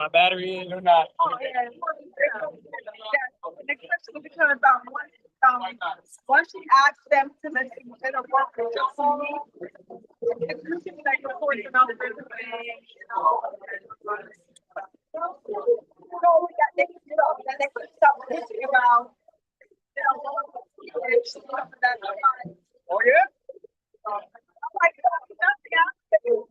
My battery in or not? Oh, yeah. Yeah. The question will become about once you ask them to listen to the work with your phone, it's usually like recording another resume, we got next, that next stuff thinking about, stuff that Oh yeah. I'm like, nothing else.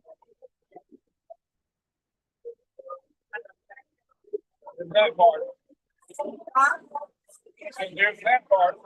There's that part. Huh? And there's that part.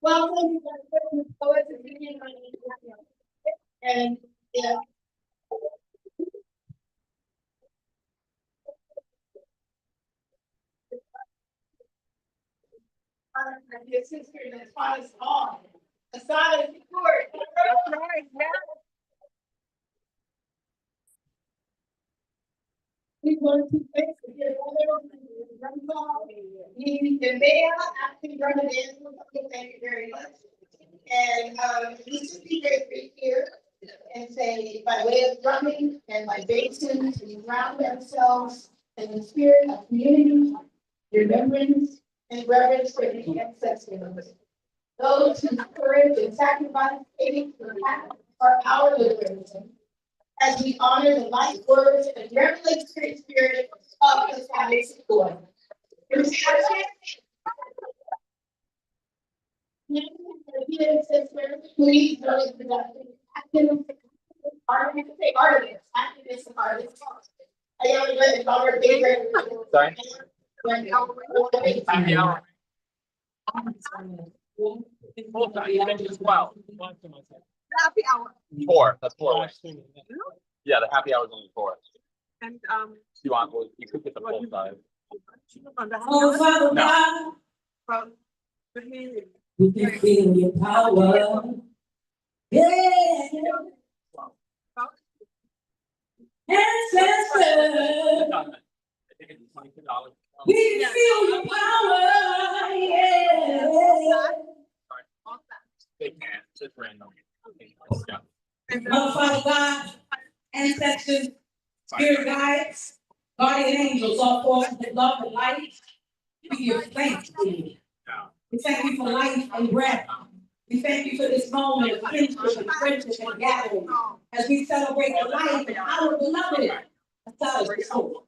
Welcome to Poets of Union and yeah. Your sister as far as all. A solid support. That's right, yeah. We want to thank you. And they are actually running in. Thank you very much. And these two speakers right here and say, by way of drumming and libation, to ground themselves in the spirit of community, remembrance, and reverence for the ancestors. Those whose courage and sacrifice paid for the path are our liberation, as we honor the life words and revelatory spirit of the foundation board. Please notice the artists. I only let it over bigger. Sorry? Full time, you mentioned 12. Happy hour. 4, that's 4. Yeah, the happy hour is only 4. And You want, well, you could get the full size. on the Oh, Father God, from the hand. we can feel your power. Yeah. Ancestors, I think it's $22. we can feel your power. Yeah. They can't, it's just random. Yeah. Oh, Father God, ancestors, spirit guides, guardian angels, all forces of love and light, we give thanks to you. We thank you for life and breath. We thank you for this moment of friendship and friendship and gathering as we celebrate the life and our beloved. That's our soul.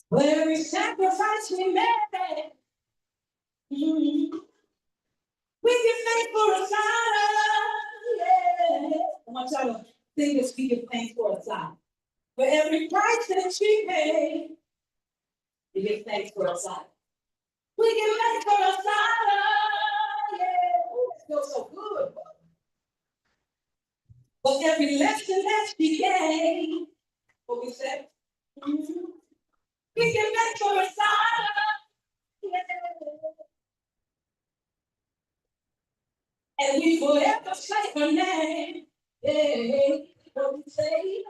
For every sacrifice we made, we give thanks for a sign. Yeah. I want y'all to sing this, we give thanks for a sign. For every price that she paid, we give thanks for a sign. We give thanks for a sign. Yeah. It feels so good. For every lesson that she gave, what we said, we give thanks for a sign. Yeah. And we forever say her name. Yeah. What we say,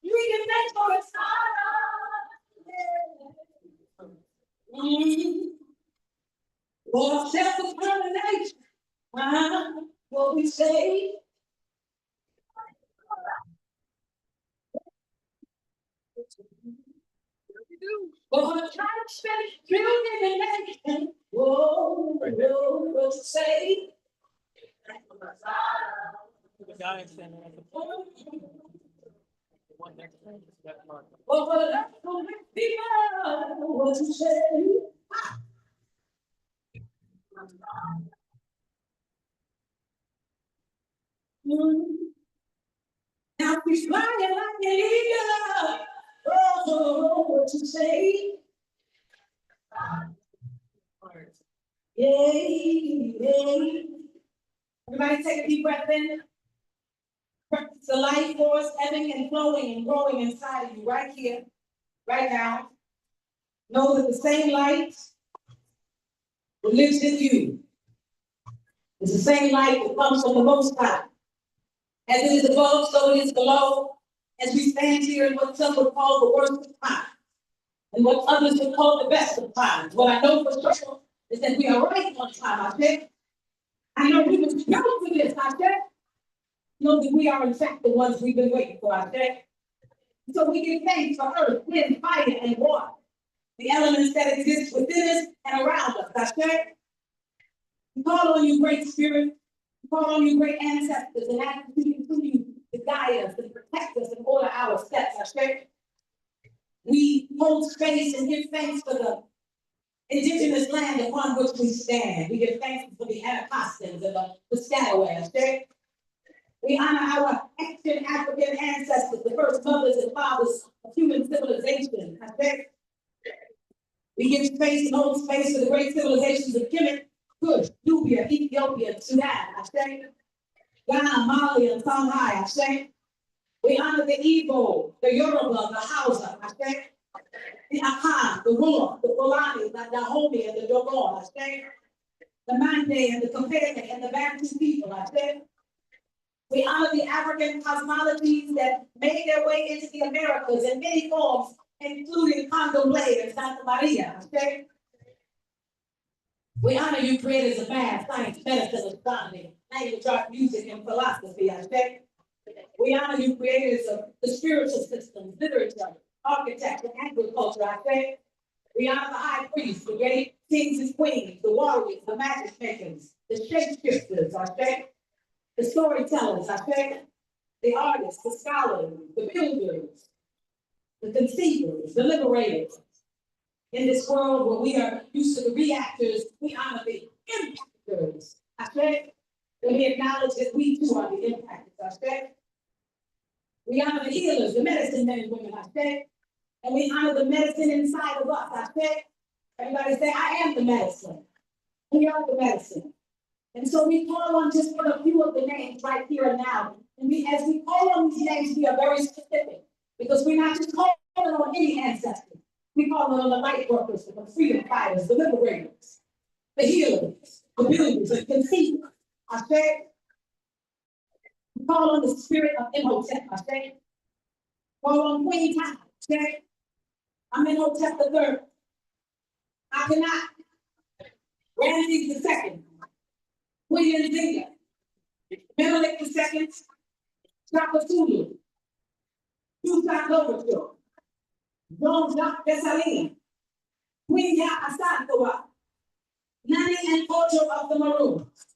we give thanks for a sign. Yeah. For self-determination, what we say. For her time spent building a nation, whoa, what we say. The guy standing at the phone. One next to him is that Marc. For her love for the people, what we say. Now she's flying like an eagle. Oh, what you say? Yeah. Everybody take a deep breath in. Practice the life force ebbing and flowing and growing inside of you right here, right now. Know that the same light that lives in you is the same light that comes from the Most High. As it is above, so it is below. As we stand here in what some would call the worst of times, and what others would call the best of times. What I know for sure is that we are right on time, I said. I know we were built for this, I said. Know that we are in fact the ones we've been waiting for, I said. So we give thanks for earth, wind, fire, and water. The elements that exist within us and around us, I said. We call on you, great spirit. We call on you, great ancestors, and ask you to continue to guide us and protect us and order our steps, I said. We hold space and give thanks for the indigenous land upon which we stand. We give thanks for the Anacostans and the Piscataways, okay? We honor our ancient African ancestors, the first mothers and fathers of human civilization, okay? We give space and hold space for the great civilizations of Kemet, Kush, Nubia, Ethiopia, Sudan, okay? Ghana, Mali, and Songhai, okay? We honor the Igbo, the Yoruba, the Hausa, okay? The Akan, the Wolof, the Fulani, the Dahomey, and the Dogon, okay? The Mande and the Compare and the Bantu people, okay? We honor the African cosmologies that made their way into the Americas in many forms, including Candomblé and Santa Maria, okay? We honor you creators of math, science, medicine, astronomy, language, art, music, and philosophy, okay? We honor you creators of the spiritual systems, literature, architecture, agriculture, okay? We honor the high priests, the great kings and queens, the warriors, the magic makers, the shapeshifters, okay? The storytellers, okay? The artists, the scholars, the builders, the conceivers, the liberators. In this world where we are used to the reactors, we honor the impactors, okay? And we acknowledge that we too are the impactors, okay? We honor the healers, the medicine men and women, okay? And we honor the medicine inside of us, okay? Everybody say, I am the medicine. We are the medicine. And so we call on just for a few of the names right here and now. And as we call on these names, we are very specific because we're not just calling on any ancestor. We call on the light workers, the freedom fighters, the liberators, the healers, the builders, the conceivers. I say, we call on the spirit of Imhotep. I say, call on Queen Time. Okay, I'm Imhotep the third. I cannot. Ramses the second. William Zinga. Menelik the second. Shaka Zulu. Tupac Overture. Jean-Jacques Dessalines. Queen Ya Asantewaa. Nani and Ocho of the Maroons.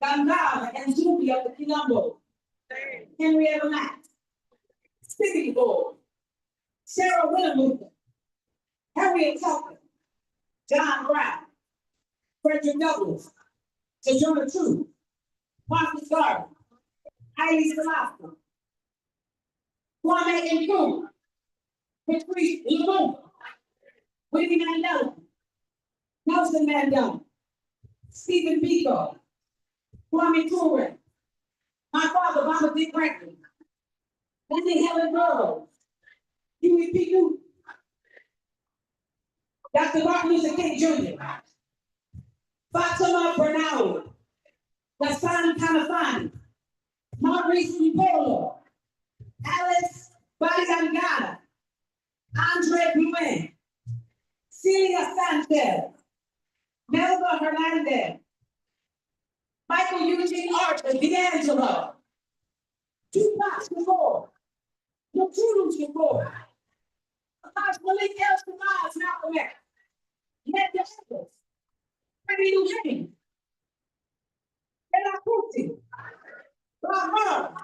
Gandara and Zubi of the Quilombo. Henrietta Lacks. Sitting Bull. Sarah Winnemucca. Harriet Tubman. John Brown. Frederick Douglass. Sojourner Truth. Marcus Garvey. Haile Selassie. Kwame Nkrumah. Patrice Lumumba. Winnie Mandela. Nelson Mandela. Stephen Biko. Kwame Ture. My father, Mama Dick Franklin. Nancy Helen Burroughs. Huey P. Newton. Dr. Martin Luther King Jr. Fatima Bernal. Hassan Kanafani. Maurice Polo. Alice Bayangana. Andre Blumen. Celia Sanchez. Melba Hernandez. Michael Eugene Archer, D'Angelo. Tupac Shakur. Matul Shakur. Akash Malik El Shamaz, Malcolm X. Medgar Evers. Freddie Eugene. Ella Kuti. Bob Marley.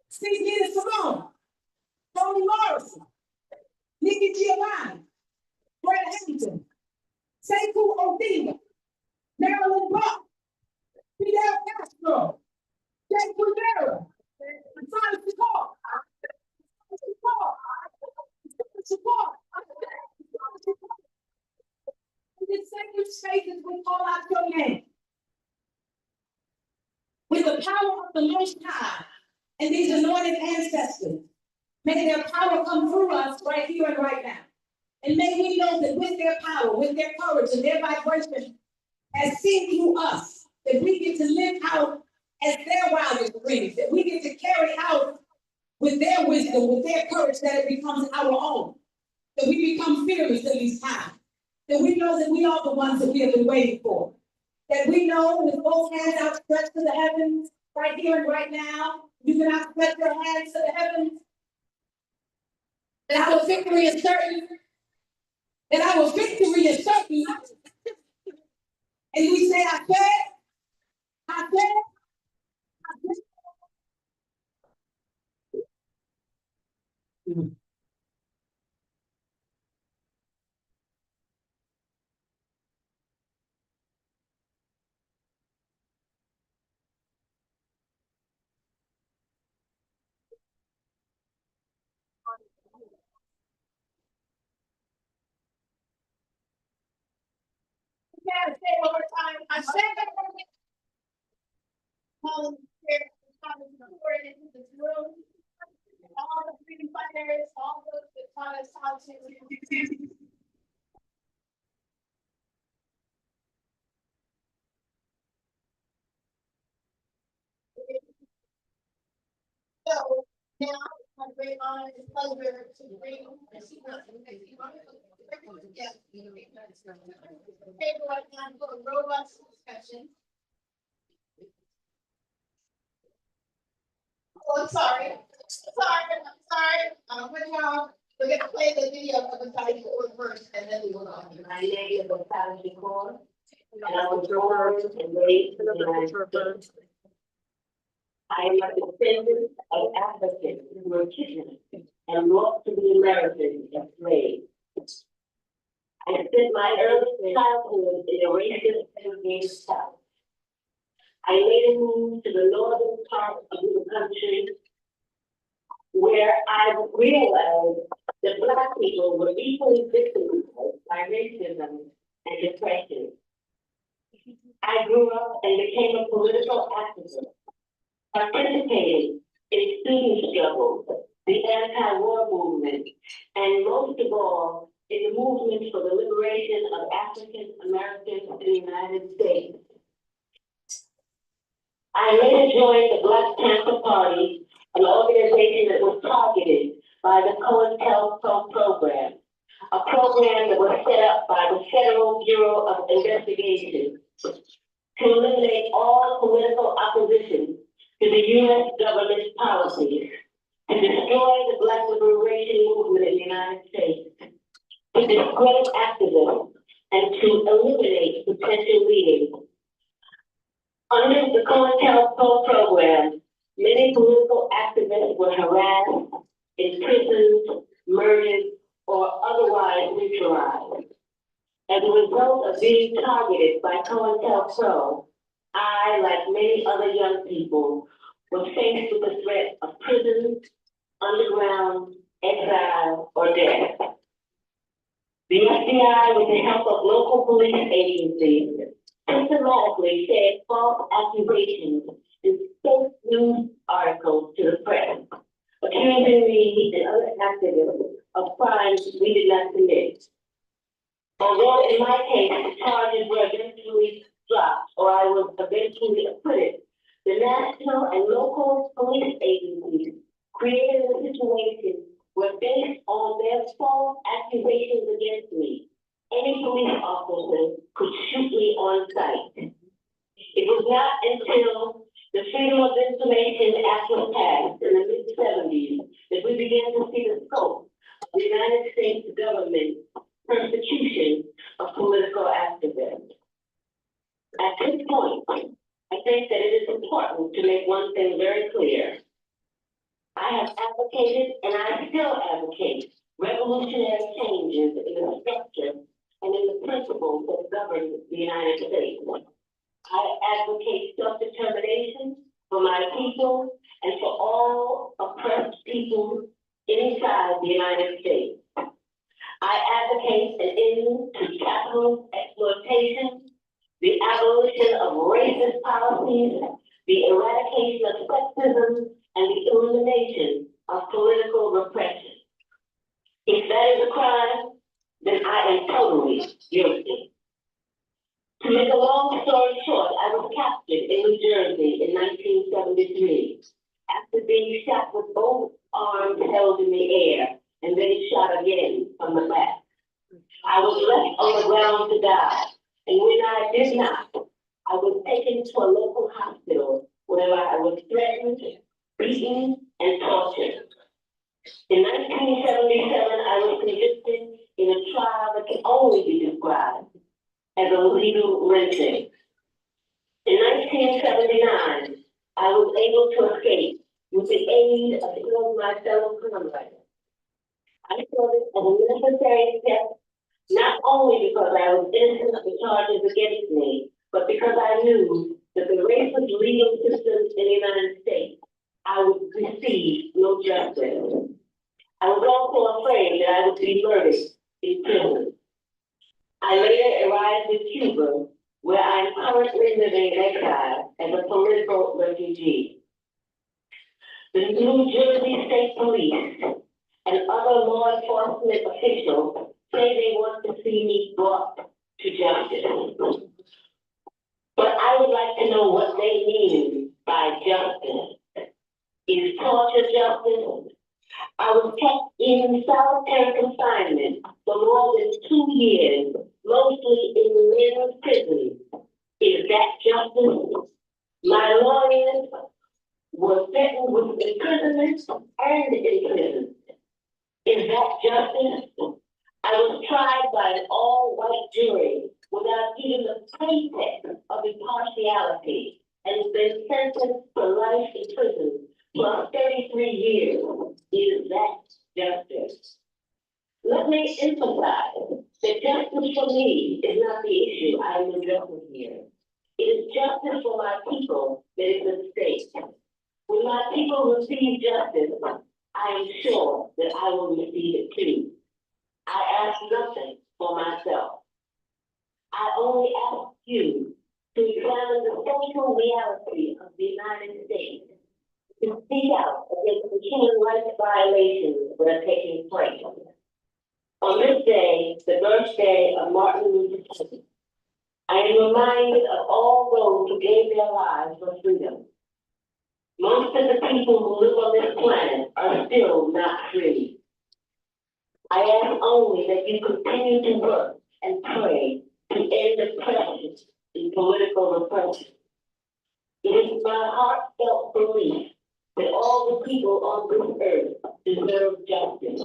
Steve Nina Simone. Toni Morrison. Nikki Giovanni. Fred Hampton. Sekou Odinga. Marilyn Buck. Fidel Castro. Jake Rivera. Simon Support. In the sacred spaces, we call out your name. With the power of the Most High and these anointed ancestors, may their power come through us right here and right now. And may we know that with their power, with their courage, and their vibration, as seen through us, that we get to live out as their wildest dreams, that we get to carry out with their wisdom, with their courage, that it becomes our own, that we become fearless in these times, that we know that we are the ones that we have been waiting for, that we know with both hands outstretched to the heavens, right here and right now, you can outstretch your hands to the heavens, that our victory is certain, that our victory is certain, and we say, I said, I said, I said. can't say one more time. I said that. Into this room. All the freedom fighters, all those that taught us how to. So now, my great honor and pleasure to bring. Table right now for a robust discussion. Oh, I'm sorry. When y'all, we're gonna play the video of the Italian chord first, and then we will go. My name is Italian Chord, and I was born and raised in the United States. I am a descendant of Africans who were kidnapped and brought to the Americas as slaves. I spent my early childhood in a racist segregated South. I later moved to the northern part of the country, where I realized that Black people were equally victimized by racism and depression. I grew up and became a political activist, participating in student struggles, the anti-war movement, and most of all, in the movement for the liberation of African Americans in the United States. I later joined the Black Panther Party, an organization that was targeted by the COINTELPRO program, a program that was set up by the Federal Bureau of Investigation to eliminate all political opposition to the U.S. government's policies, to destroy the Black liberation movement in the United States, to discredit activism, and to eliminate potential leaders. Under the COINTELPRO program, many political activists were harassed, imprisoned, murdered, or otherwise neutralized. As a result of being targeted by COINTELPRO, I, like many other young people, was faced with the threat of prison, underground, exile, or death. The FBI, with the help of local police agencies, systematically fed false accusations in fake news articles to the press, accusing me and other activists of crimes we did not commit. Although in my case, the charges were eventually dropped, or I was eventually acquitted, the national and local police agencies created a situation where, based on their false accusations against me, any police officer could shoot me on sight. It was not until the Freedom of Information Act was passed in the mid-70s that we began to see the scope of the United States government persecution of political activists. At this point, I think that it is important to make one thing very clear. I have advocated, and I still advocate, revolutionary changes in the structure and in the principles that govern the United States. I advocate self-determination for my people and for all oppressed people inside the United States. I advocate an end to capitalist exploitation, the abolition of racist policies, the eradication of sexism, and the elimination of political repression. If that is a crime, then I am totally guilty. To make a long story short, I was captured in New Jersey in 1973 after being shot with both arms held in the air and then shot again from the back. I was left on the ground to die, and when I did not, I was taken to a local hospital where I was threatened, beaten, and tortured. In 1977, I was convicted in a trial that can only be described as a legal lynching. In 1979, I was able to escape with the aid of some of my fellow comrades. I saw this as a necessary step, not only because I was innocent of the charges against me, but because I knew that the racist legal systems in the United States, I would receive no justice. I was also afraid that I would be murdered in prison. I later arrived in Cuba, where I am currently living in exile as a political refugee. The New Jersey State Police and other law enforcement officials say they want to see me brought to justice. But I would like to know what they mean by justice. Is torture justice? I was kept in solitary confinement for more than 2 years, mostly in men's prison. Is that justice? My lawyers were threatened with imprisonment and imprisonment. Is that justice? I was tried by an all-white jury without even the pretext of impartiality and been sentenced to life in prison for 33 years. Is that justice? Let me emphasize that justice for me is not the issue I am addressing here. It is justice for my people that is at stake. When my people receive justice, I am sure that I will receive it too. I ask nothing for myself. I only ask you to examine the social reality of the United States, to speak out against the human rights violations that are taking place. On this day, the birthday of Martin Luther King, I am reminded of all those who gave their lives for freedom. Most of the people who live on this planet are still not free. I ask only that you continue to work and pray to end oppression and political repression. It is my heartfelt belief that all the people on this earth deserve justice,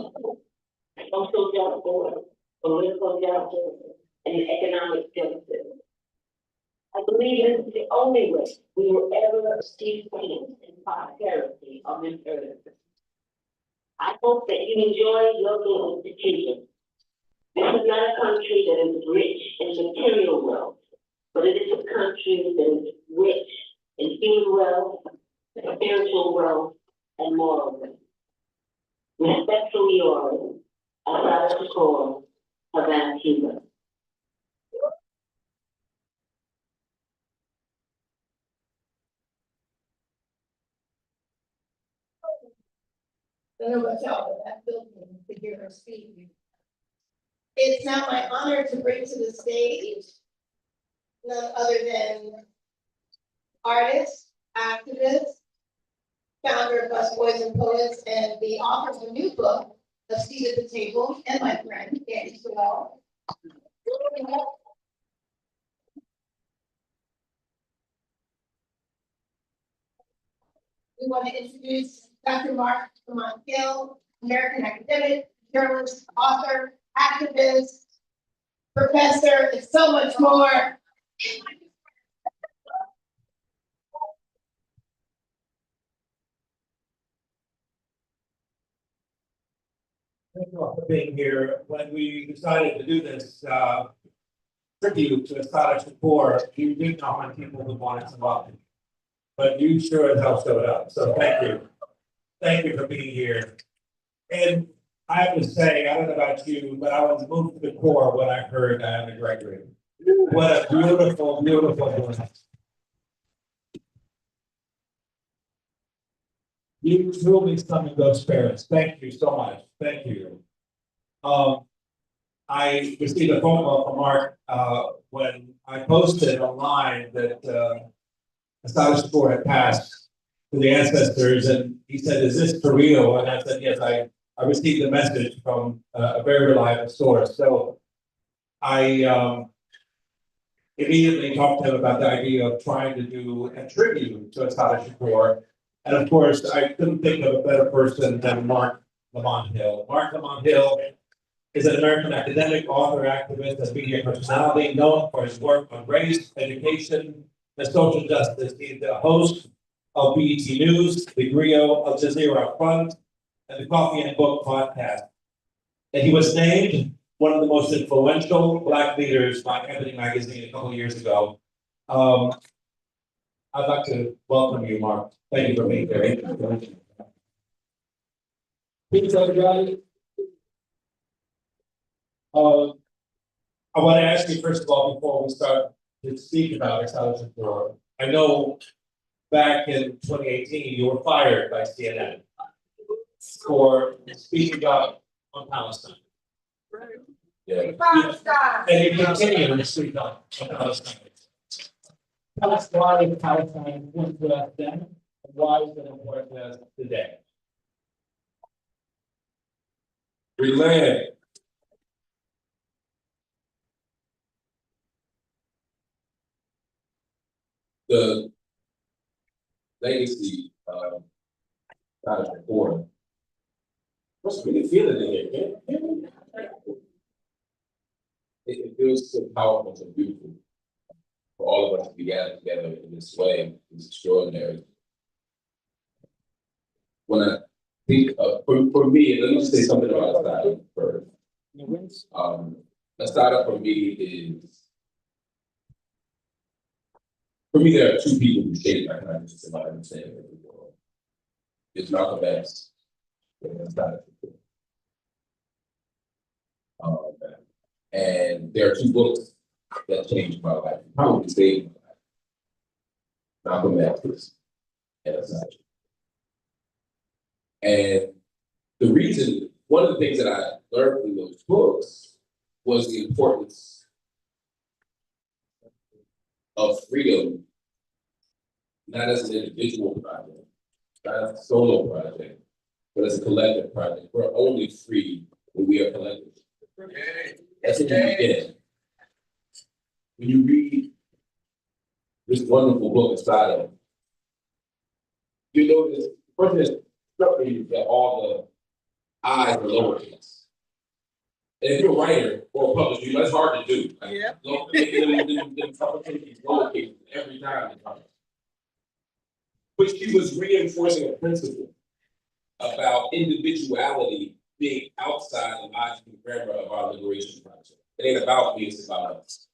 social justice, political justice, and economic justice. I believe this is the only way we will ever achieve peace and prosperity on this earth. I hope that you enjoy your visit to Cuba. This is not a country that is rich in material wealth, but it is a country that is rich in human wealth, spiritual wealth, and moral wealth. Respectfully yours, Asada Shakur, Havana, Cuba. I don't know about y'all, but that filled me to hear her speak. It's now my honor to bring to the stage none other than artist, activist, founder of Busboys and Poets, and the author of a new book, A Seat at the Table, and my friend, Andy Sewell. We want to introduce Dr. Marc, Lamont, American academic, journalist, author, activist, professor, and so much more. Thank you all for being here. When we decided to do this tribute to Asada Shakur, you didn't know how many people would want to come up. But you sure as hell showed up. So thank you. Thank you for being here. And I have to say, I don't know about you, but I was moved to the core when I heard Diana Gregory. What a beautiful, beautiful woman. You truly summoned those parents. Thank you so much. Thank you. I received a phone call from Marc when I posted online that Asada Shakur had passed to the ancestors, and he said, "Is this for real?" And I said, "Yes, I received a message from a very reliable source." So I immediately talked to him about the idea of trying to do a tribute to Asada Shakur. And of course, I couldn't think of a better person than Marc Lamont Hill. Marc Lamont Hill is an American academic, author, activist, and media personality known for his work on race, education, and social justice. He is the host of BET News, the Griot, Al Jazeera Front, and the Coffee and Book podcast. And he was named one of the most influential Black leaders by Ebony Magazine a couple of years ago. I'd like to welcome you, Marc. Thank you for being here. Peace, everybody. I want to ask you first of all, before we start to speak about Intelligent Forum. I know back in 2018, you were fired by CNN for speaking up on Palestine. Yeah. Palestine. And you continue to speak up on Palestine. Tell us why Palestine is important to us then, and why is it important to us today? Relay. The legacy of God's reform. What's really feeling in here? It feels so powerful, so beautiful for all of us to be gathered together in this way. It's extraordinary. When I think of, for me, let me just say something about Asada first. Asada for me is, for me, there are two people who shape my consciousness and my understanding of the world. It's Malcolm X and Asada. And there are two books that changed my life, probably saved my life. Malcolm X and Asada. And the reason, one of the things that I learned from those books was the importance of freedom, not as an individual project, not as a solo project, but as a collective project. We're only free when we are collective. That's what we begin. When you read this wonderful book inside of, you notice, first thing that struck me is that all the I's are lowercase. And if you're a writer or a publisher, you know, that's hard to do. Like, Yeah. Lowercase every time. But she was reinforcing a principle about individuality being outside the logic and grammar of our liberation project. It ain't about me, it's about us.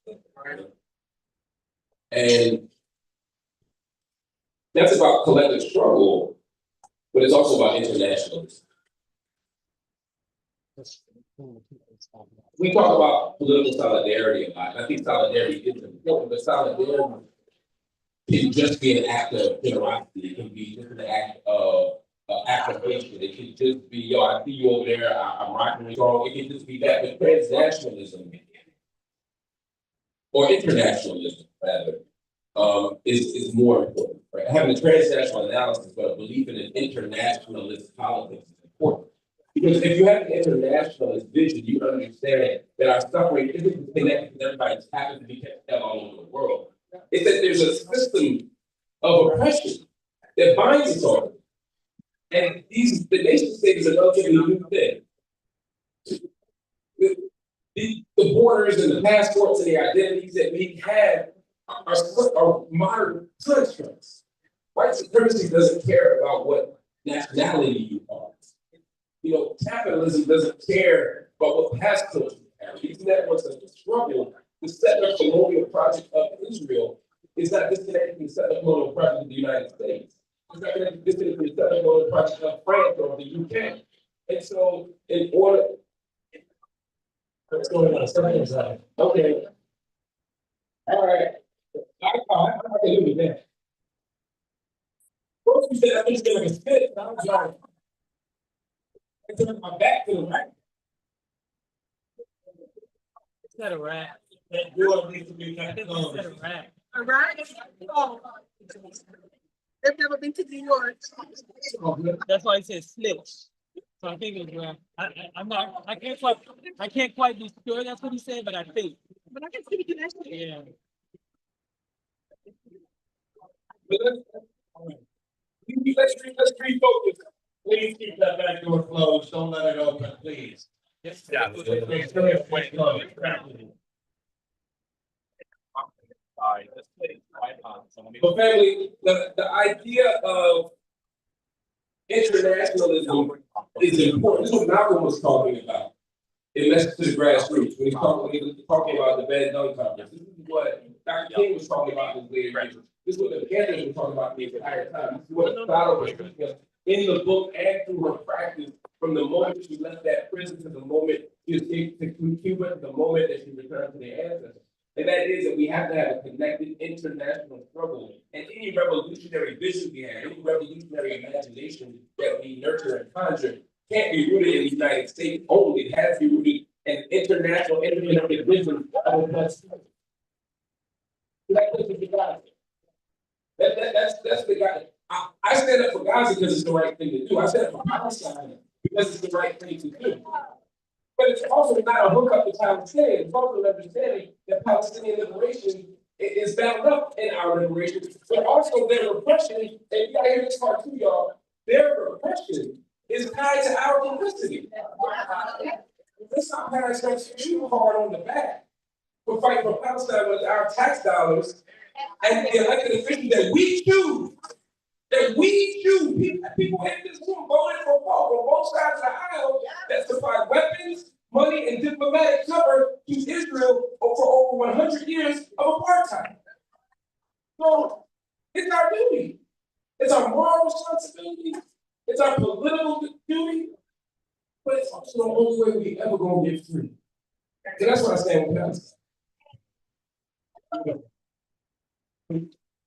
And that's about collective struggle, but it's also about internationalism. We talk about political solidarity a lot, and I think solidarity is important, but solidarity can just be an act of generosity. It can be just an act of affirmation. It can just be, yo, I see you over there, I'm rocking with you. It can just be that. But transnationalism, or internationalism, rather, is more important. Right? Having a transnational analysis, but a belief in an internationalist politics is important. Because if you have an internationalist vision, you understand that our suffering isn't connected to everybody just happens to be kept all over the world. It's that there's a system of oppression that binds us all. And the nation state is a relatively new thing. The borders and the passports and the identities that we have are modern constructs. White supremacy doesn't care about what nationality you are. You know, capitalism doesn't care about what passports you have. These networks are struggle. The settler colonial project of Israel is not disconnected from the settler colonial project of the United States. It's not disconnected from the settler colonial project of France or the UK. And so, in order, what's going on? Something's like, okay, all right, I can live with that. First, you said I'm just gonna spit. I was like, I turned my back to the right. Is that a rat? That door needs to be I kind think of it's a rat. All right. Oh. They've never been to New York. That's why it says snitch. So I think it's rat. I'm not. I can't quite be sure that's what he said, but I think. But I can see the connection. Yeah. Let's refocus. Please keep that back door closed. Don't let it open, please. Yes. Yeah. But family, the idea of internationalism is important. This is what Malcolm was talking about in Message to the Grassroots when he was talking about the Van Dunk Conference. This is what Dr. King was talking about in his later years. This is what the Panthers were talking about the entire time. This is what Asada was speaking of in the book and through her practice from the moment she left that prison to the moment She escaped to Cuba the moment that she returned to their ancestors. And that is that we have to have a connected international struggle. And any revolutionary vision we have, any revolutionary imagination that we nurture and conjure can't be rooted in the United States only. It has to be rooted in international interconnected vision of the country. That's the guy. That's the guy. I stand up for Gaza because it's the right thing to do. I stand up for Palestine because it's the right thing to do. But it's also not a hookup to Palestinians. It's also an understanding that Palestinian liberation is bound up in our liberation, but also their repression, and you gotta hear this part too, y'all. Their repression is tied to our complicity. Let's not pass us too hard on the back for fighting for Palestine with our tax dollars and the elected officials that we choose. People in this room voted for both sides of the aisle that supplied weapons, money, and diplomatic cover to Israel for over 100 years of apartheid. So it's our duty. It's our moral responsibility. It's our political duty. But it's also the only way we ever gonna get free. And that's what I stand with Palestine.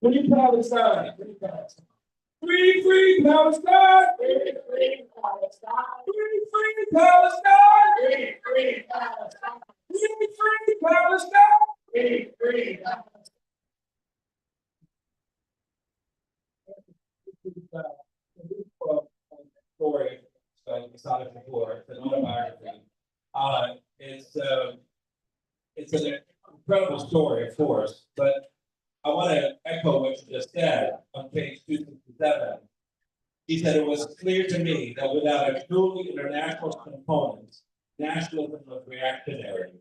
Free Palestine. Free Palestine. Free, free Palestine! Free, free Palestine! Free, free Palestine! Free, free Palestine! Free, free Palestine! Free, free Palestine! Story, Masada before, it's an autobiography. It's an incredible story, of course, but I want to echo what you just said on page 267. He said, it was clear to me that without a truly international component, nationalism was reactionary.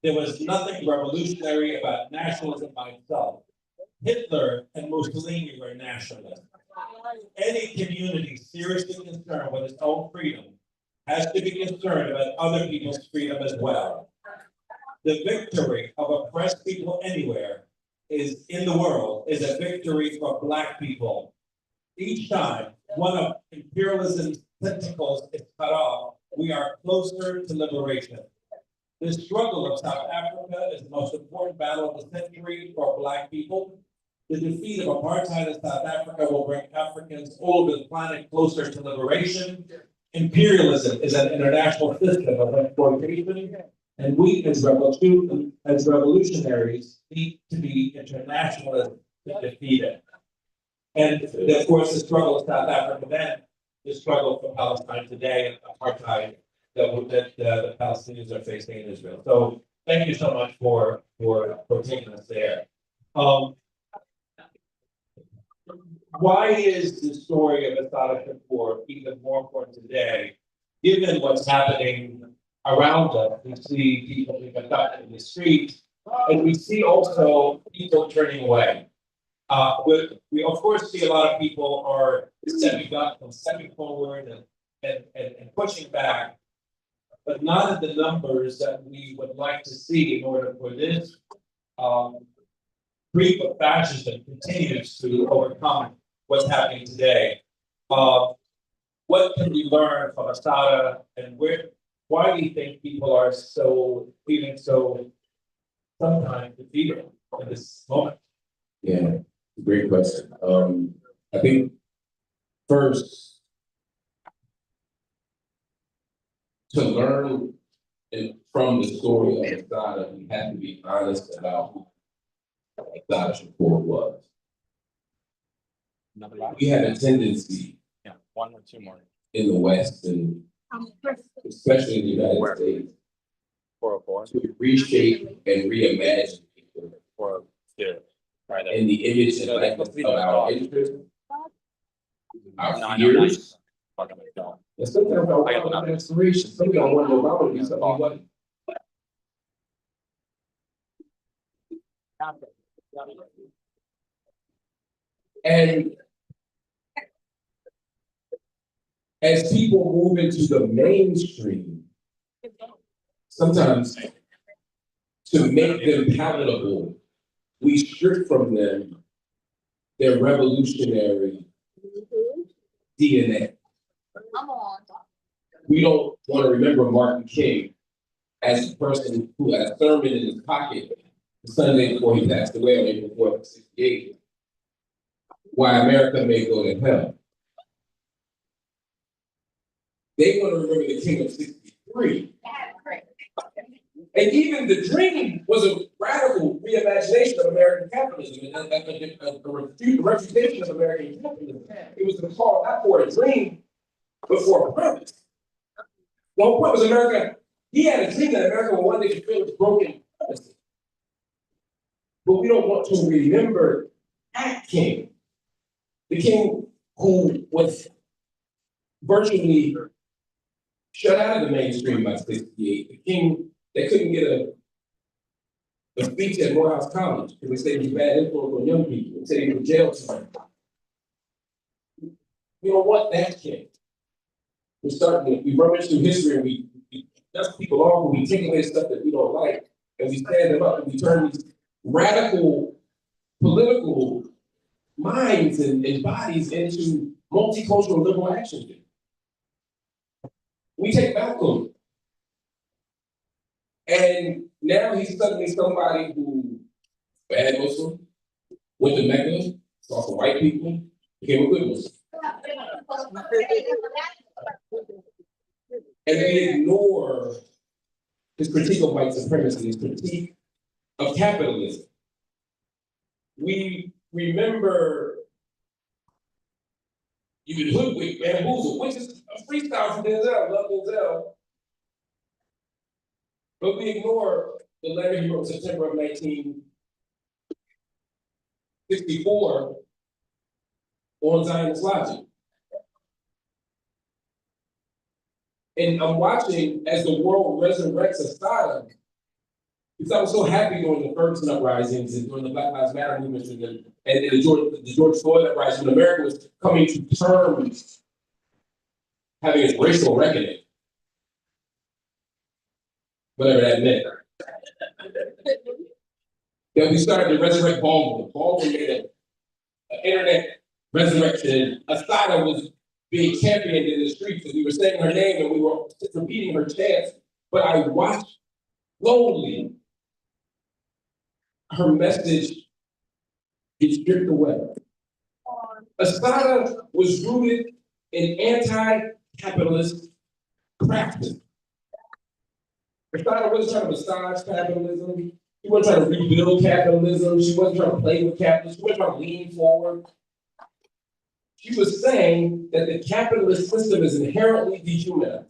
There was nothing revolutionary about nationalism by itself. Hitler and Mussolini were nationalists. Any community seriously concerned with its own freedom has to be concerned about other people's freedom as well. The victory of oppressed people anywhere is in the world is a victory for Black people. Each time one of imperialism's tentacles is cut off, we are closer to liberation. The struggle of South Africa is the most important battle of the century for Black people. The defeat of apartheid in South Africa will bring Africans all over the planet closer to liberation. Imperialism is an international system of exploitation, and we as revolutionaries need to be internationalists to defeat it. And of course, the struggle of South Africa then, the struggle for Palestine today, and apartheid that the Palestinians are facing in Israel. So thank you so much for taking us there. Why is the story of Assata Shakur even more important today, given what's happening around us? We see people being abducted in the streets, and we see also people turning away. We of course see a lot of people are stepping up and stepping forward and pushing back, but not in the numbers that we would like to see in order for this creep of fascism continues to overcome what's happening today. What can we learn from Assata, and why do you think people are feeling so sometimes defeated in this moment? Yeah, great question. I think first, to learn from the story of Assata, we have to be honest about who Assata Shakur was. We have a tendency, one or two more. in the West, and especially in the United States, 404. to reshape and reimagine people in the image and likeness of our interests, our fears. And sometimes our wild aspirations. Sometimes I wonder if I would be something he wasn't. And as people move into the mainstream, sometimes to make them palatable, we strip from them their revolutionary DNA. We don't want to remember Martin King as a person who had a sermon in his pocket the Sunday before he passed away on April 4th, 1968, why America may go to hell. They want to remember the King of 63. And even the dream was a radical reimagination of American capitalism and a refutation of American capitalism. It was a call not for a dream, but for a purpose. The whole point was America, he had a dream that America would one day fulfill its broken promises. But we don't want to remember that king. The king who was virtually shut out of the mainstream by 68. The king that couldn't get a speech at Morehouse College because they said he was a bad influence on young people. They said he was jail time. We don't want that king. We rummage through history and we dust people off and we take away stuff that we don't like and we stand them up and we turn these radical political minds and bodies into multicultural liberal action. We take Malcolm. And now he's suddenly somebody who bad Muslim, went to Mecca, saw some white people, became a good Muslim. And we ignore his critique of white supremacy, his critique of capitalism. We remember you can hoodwink, bamboozle, which is a freestyle from Denzel, love Denzel. But we ignore the letter he wrote in September of 1964 on Zionist logic. And I'm watching as the world resurrects Assata, because I was so happy during the Ferguson uprisings and during the Black Lives Matter movement and the George Floyd uprising, when America was coming to terms having its racial reckoning. Whatever that meant. Then we started to resurrect Baldwin. Baldwin made an internet resurrection. Assata was being championed in the streets and we were saying her name and we were repeating her chants. But I watched slowly her message get stripped away. Assata was rooted in anti-capitalist practice. Assata wasn't trying to massage capitalism. She wasn't trying to rebuild capitalism. She wasn't trying to play with capitalism. She wasn't trying to lean forward. She was saying that the capitalist system is inherently dehumanized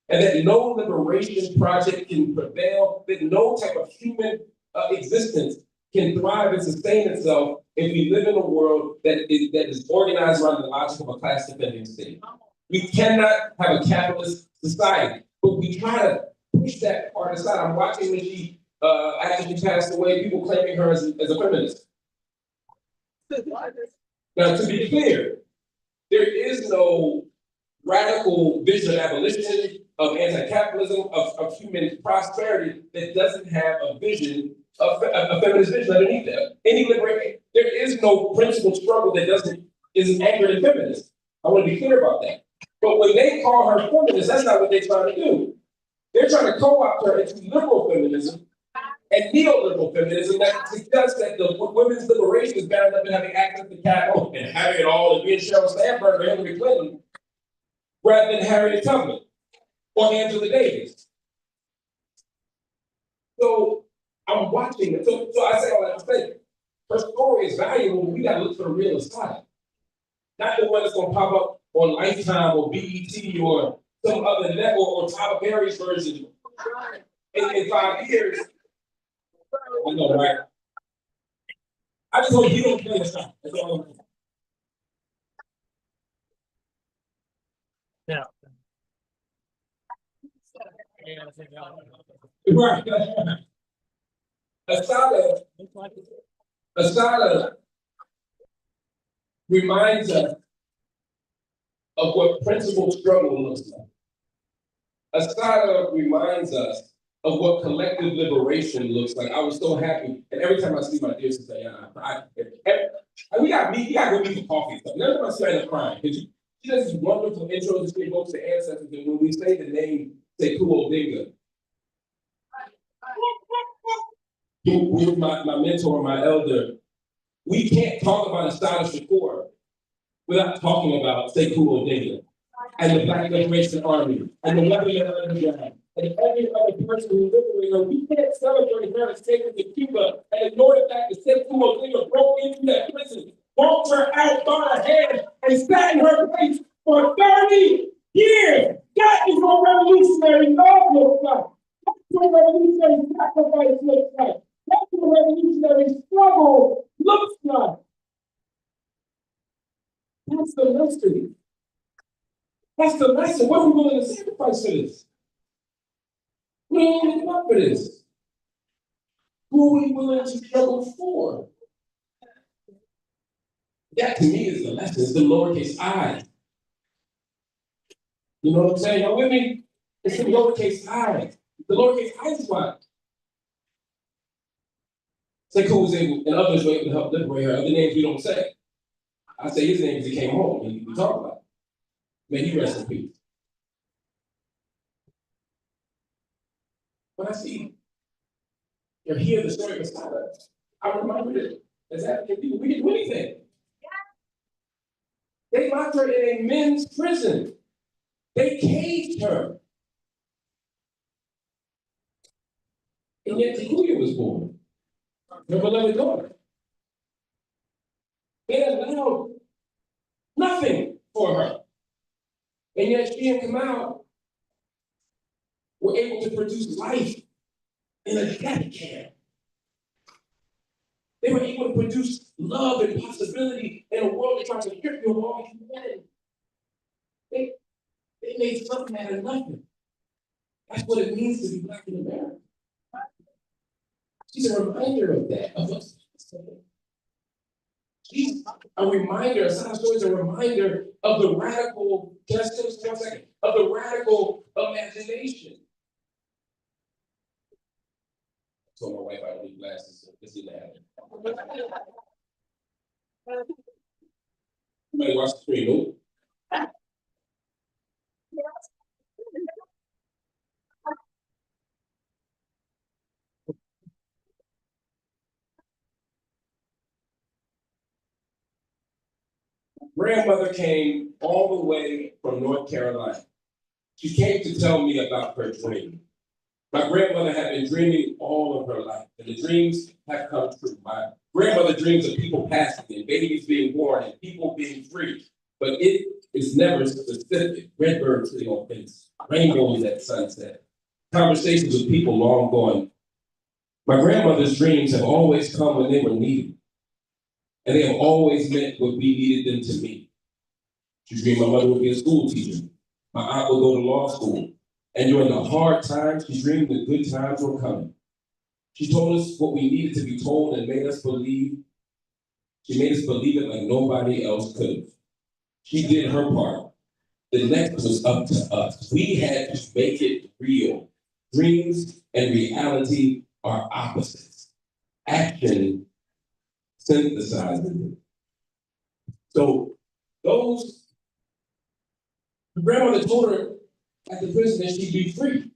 and that no liberation project can prevail, that no type of human existence can thrive and sustain itself if we live in a world that is organized around the logic of a class-dependent state. We cannot have a capitalist society, but we try to push that part aside. I'm watching when she, after she passed away, people claiming her as a feminist. Now, to be clear, there is no radical vision of abolition, of anti-capitalism, of human prosperity that doesn't have a vision, a feminist vision underneath that. Any liberation, there is no principled struggle that isn't anchored in feminism. I want to be clear about that. But when they call her feminist, that's not what they're trying to do. They're trying to co-opt her into liberal feminism and neoliberal feminism that suggests that the women's liberation is bound up in having access to capital and having it all and being Sheryl Sandberg or Hillary Clinton rather than Harriet Tubman or Angela Davis. So I'm watching it. So I say all that to say, her story is valuable, but we gotta look for the real side. Not the one that's gonna pop up on Lifetime or BET or some other network or Tyler Perry's version in 5 years. I know, right? I just hope you don't play this time. That's all I'm saying. Yeah. Right. Assata reminds us of what principled struggle looks like. Assata reminds us of what collective liberation looks like. I was so happy, and every time I see my dear sister, we gotta go meet for coffee. So every time I see her, I end up crying because she does these wonderful intros that she evokes the ancestors, and when we say the name Sekou Odinga, who was my mentor, my elder, we can't talk about Estados Shakur without talking about Sekou Odinga and the Black Liberation Army and the Lebanon Underground and every other person who liberated her. We can't celebrate her escape to Cuba and ignore the fact that Sekou Odinga broke into that prison, walked her out by her hand, and sat in her place for 30 years. That is what revolutionary love looks like. That's what revolutionary sacrifice looks like. That's what revolutionary struggle looks like. That's the lesson. That's the lesson. What are we willing to sacrifice for this? We ain't even give up for this. Who are we willing to struggle for? That to me is the lesson. It's the lowercase I. You know what I'm saying? Y'all with me? It's the lowercase I. The lowercase I is what? Sekou was able, and others were able to help liberate her. Other names we don't say. I say his name because he came home and we talk about it. May he rest in peace. When I see or hear the story of Sada, I'm reminded as African people, we didn't do anything. They locked her in a men's prison. They caged her. And yet Takuya was born, her beloved daughter. They allowed nothing for her. And yet she and Kamau were able to produce life in a death camp. They were able to produce love and possibility in a world that tries to strip you of all humanity. They made something out of nothing. That's what it means to be Black in America. She's a reminder of that, of us. She's a reminder, Sana Story is a reminder of the radical, can I still for a second, of the radical imagination. I told my wife I don't need glasses, so this didn't happen. Somebody watch the screen, no? Grandmother came all the way from North Carolina. She came to tell me about her dream. My grandmother had been dreaming all of her life, and the dreams have come true. My grandmother dreams of people passing and babies being born and people being free, but it is never specific. Redbirds sitting on fences, rainbows at sunset, conversations with people long gone. My grandmother's dreams have always come when they were needed, and they have always meant what we needed them to mean. She dreamed my mother would be a school teacher. My aunt would go to law school. And during the hard times, she dreamed the good times were coming. She told us what we needed to be told and made us believe. She made us believe it like nobody else could have. She did her part. The next was up to us. We had to make it real. Dreams and reality are opposites. Action synthesizes them. So those, her grandmother told her at the prison that she'd be free.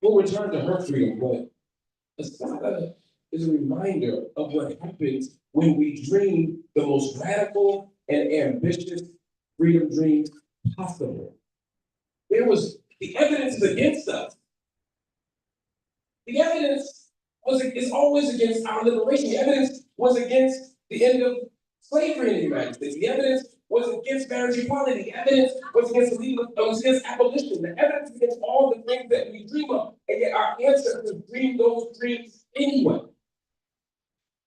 We'll return to her freedom, but Asada is a reminder of what happens when we dream the most radical and ambitious freedom dreams possible. There was, the evidence is against us. The evidence is always against our liberation. The evidence was against the end of slavery in the United States. The evidence was against marriage equality. The evidence was against against abolition. The evidence was against all the things that we dream of. And yet our ancestors dreamed those dreams anyway.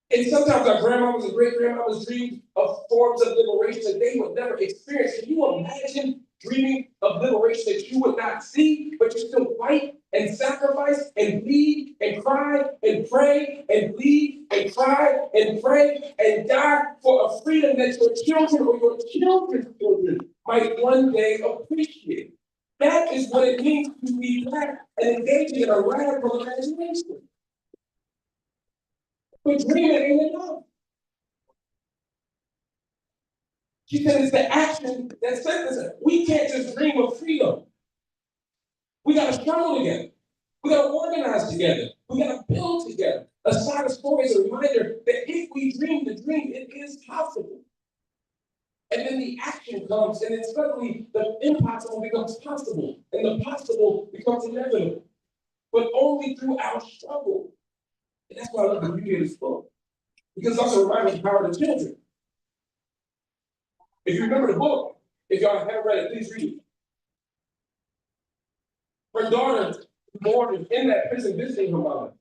And sometimes our grandmamas and great grandmothers dreamed of forms of liberation that they would never experience. Can you imagine dreaming of liberation that you would not see, but you still fight and sacrifice and bleed and cry and pray and bleed and cry and pray and die for a freedom that your children or your children's children might one day appreciate? That is what it means to be Black and engaging in a radical imagination. But dreaming ain't enough. She said it's the action that sets us up. We can't just dream of freedom. We gotta struggle together. We gotta organize together. We gotta build together. A side of story is a reminder that if we dream the dream, it is possible. And then the action comes, and then suddenly the impossible becomes possible, and the possible becomes inevitable. But only through our struggle. And that's why I love the beauty of this book. Because it's also a reminder of the power of the children. If you remember the book, if y'all haven't read it, please read it. Her daughter, born in that prison, visiting her mom.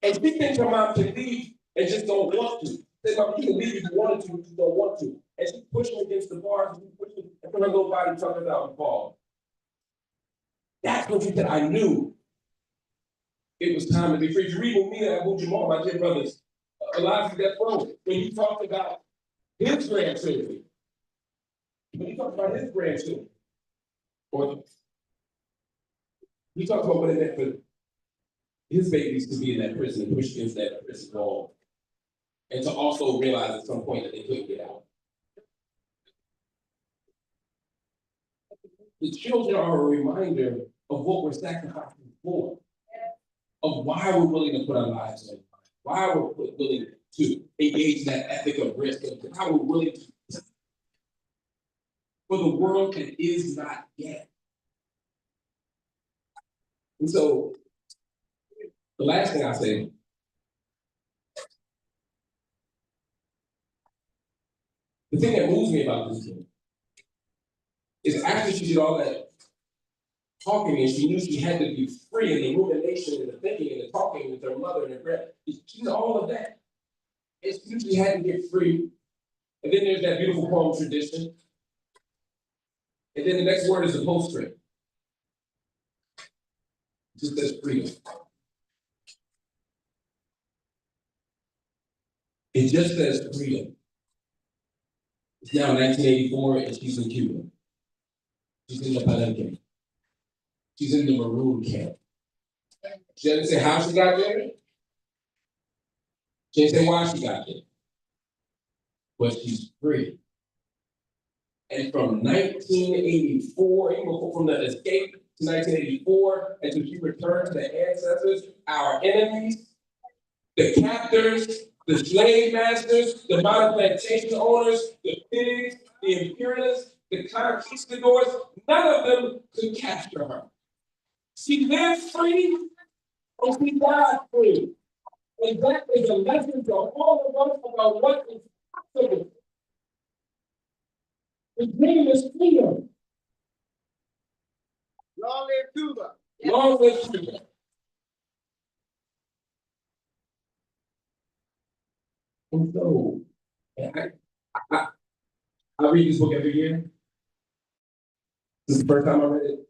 And she thinks her mom can leave and just don't want to. Say, Mom, you can leave if you wanted to, but you don't want to. And she's pushing against the bars, and pushing, and her little body tucks out and falls. That's when she said, I knew it was time to be free. If you read with me and Abu Jamal, my dear brothers, a lot of that phone, when he talked about his grandchildren, or he talked about what it meant for his babies to be in that prison and push against that prison wall, and to also realize at some point that they couldn't get out. The children are a reminder of what we're sacrificing for, of why we're willing to put our lives on, why we're willing to engage in that ethic of risk, and how we're willing to for the world that is not yet. And so, the last thing I say, the thing that moves me about this book is after she did all that talking and she knew she had to be free in the rumination and the thinking and the talking with her mother and her grand, she did all of that. And she knew she had to get free. And then there's that beautiful poem tradition. And then the next word is the postscript. It just says freedom. It just says freedom. It's now 1984 and she's in Cuba. She's in the Palenque. She's in the maroon camp. She doesn't say how she got there. She didn't say why she got there. But she's free. And from 1984, even before, from the escape to 1984, until she returned to the ancestors, our enemies, the captors, the slave masters, the modern plantation owners, the pigs, the imperialists, the conquistadors, none of them could capture her. She lived free and she died free. And that is a lesson to all of us about what is possible. The dream is freedom. Long live Cuba. Long live Cuba. And so, I read this book every year. This is the first time I read it.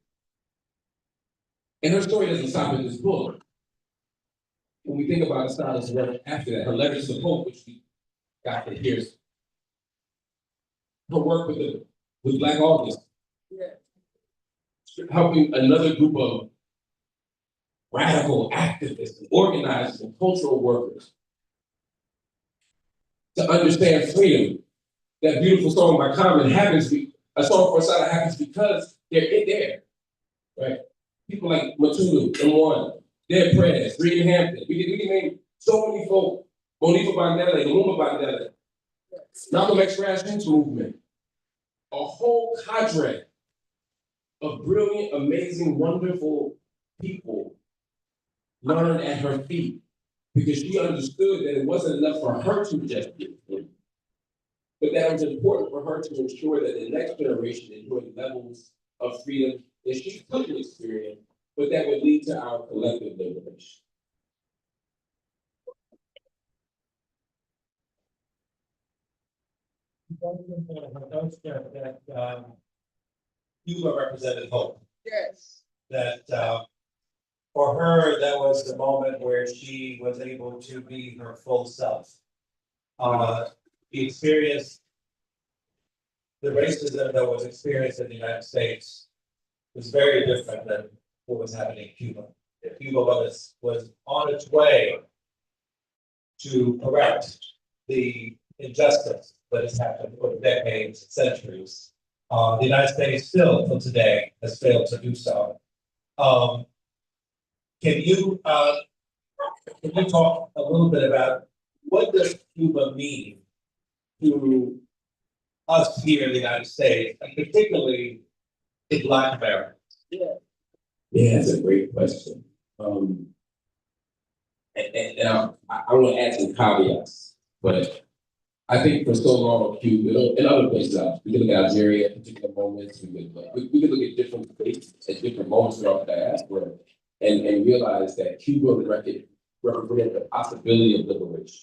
And her story doesn't stop in this book. When we think about Estada's work after that, her letter to the Pope, which we got to hear, her work with Black August, helping another group of radical activists, and organizers, and cultural workers to understand freedom. That beautiful song by Common happens, a song for Asada happens because they're in there, right? People like Matulu, M1, Dead Prez, Reed Hampton. We can name so many folk. Monifa Bandele, Lumumba Bandele, Malcolm X Grassroots Movement. A whole cadre of brilliant, amazing, wonderful people learned at her feet because she understood that it wasn't enough for her to just get free, but that it was important for her to ensure that the next generation enjoyed levels of freedom that she couldn't experience, but that would lead to our collective liberation. That Cuba represented hope. Yes. That for her, that was the moment where she was able to be her full self. She experienced the racism that was experienced in the United States was very different than what was happening in Cuba. Cuba was on its way to correct the injustice that has happened for decades, centuries The United States still, till today, has failed to do so. Can you talk a little bit about what does Cuba mean to us here in the United States, and particularly in Black America? Yeah, that's a great question. And I want to add some caveats, but I think for so long, Cuba and other places, we can look at Algeria at particular moments, we can look at different states at different moments throughout the diaspora and realize that Cuba represented the possibility of liberation.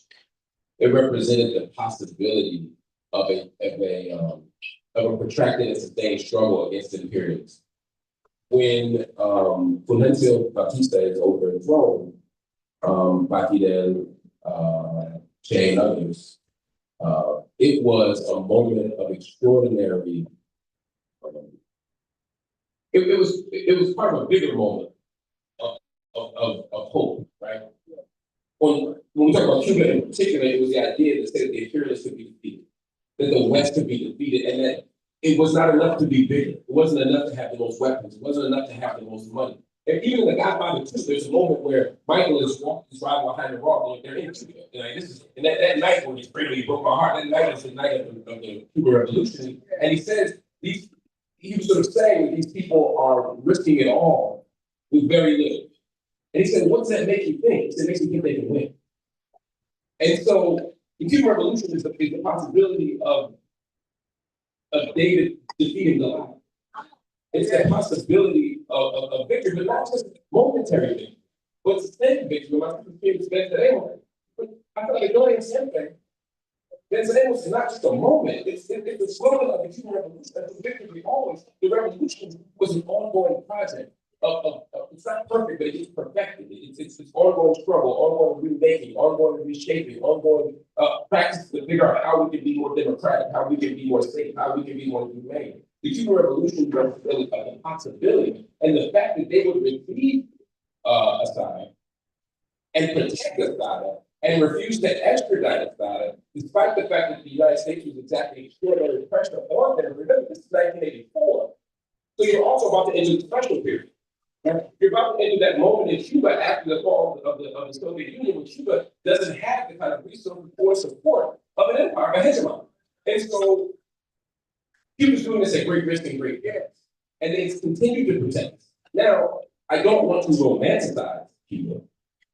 It represented the possibility of a protracted and sustained struggle against imperialism. When Fulgencio Batista is overthrown by Fidel, Che and others, it was a moment of extraordinary. It was part of a bigger moment of hope, right? When we talk about Cuba in particular, it was the idea that said the imperialists could be defeated, that the West could be defeated, and that it was not enough to be bigger. It wasn't enough to have the most weapons. It wasn't enough to have the most money. And even in The Godfather 2, there's a moment where Michael is driving behind the rock, and they're in Cuba. And that night when he broke my heart, that night was the night of the Cuban Revolution. And he says, he was sort of saying that these people are risking it all with very little. And he said, what does that make you think? He said, it makes me think they can win. And so the Cuban Revolution is the possibility of David defeating Goliath. It's that possibility of victory, but not just momentary victory, but sustained victory. My favorite Vencedemos. I feel like doing the same thing. Vencedemos is not just a moment, it's the slogan of the Cuban Revolution. That's the victory always. The revolution was an ongoing project. It's not perfect, but it's perfected. It's ongoing struggle, ongoing remaking, ongoing reshaping, ongoing practice to figure out how we can be more democratic, how we can be more safe, how we can be more humane. The Cuban Revolution represented a possibility, and the fact that they would receive Assad and protect Assad and refuse to extradite Assad, despite the fact that the United States was exactly extraordinary pressure on them. Remember, this is 1984, so you're also about to enter the special period. You're about to enter that moment in Cuba after the fall of the Soviet Union, when Cuba doesn't have the kind of resources or support of an empire, a hegemon. And so Cuba's doing this at great risk and great gas, and they continue to protect us. Now, I don't want to romanticize Cuba.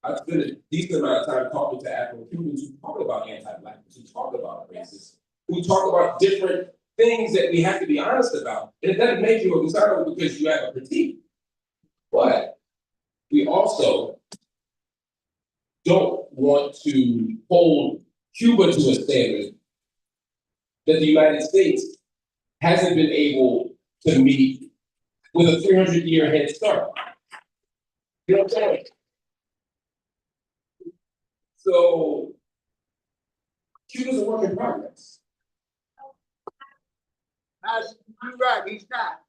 I spent a decent amount of time talking to Afro-Cubans who talk about anti-Blackness, who talk about racism, who talk about different things that we have to be honest about. And it doesn't make you a conservative because you have a critique. But we also don't want to hold Cuba to a standard that the United States hasn't been able to meet with a 300-year head start. You know what I'm saying? So Cuba's a work in progress. You're right, he's not.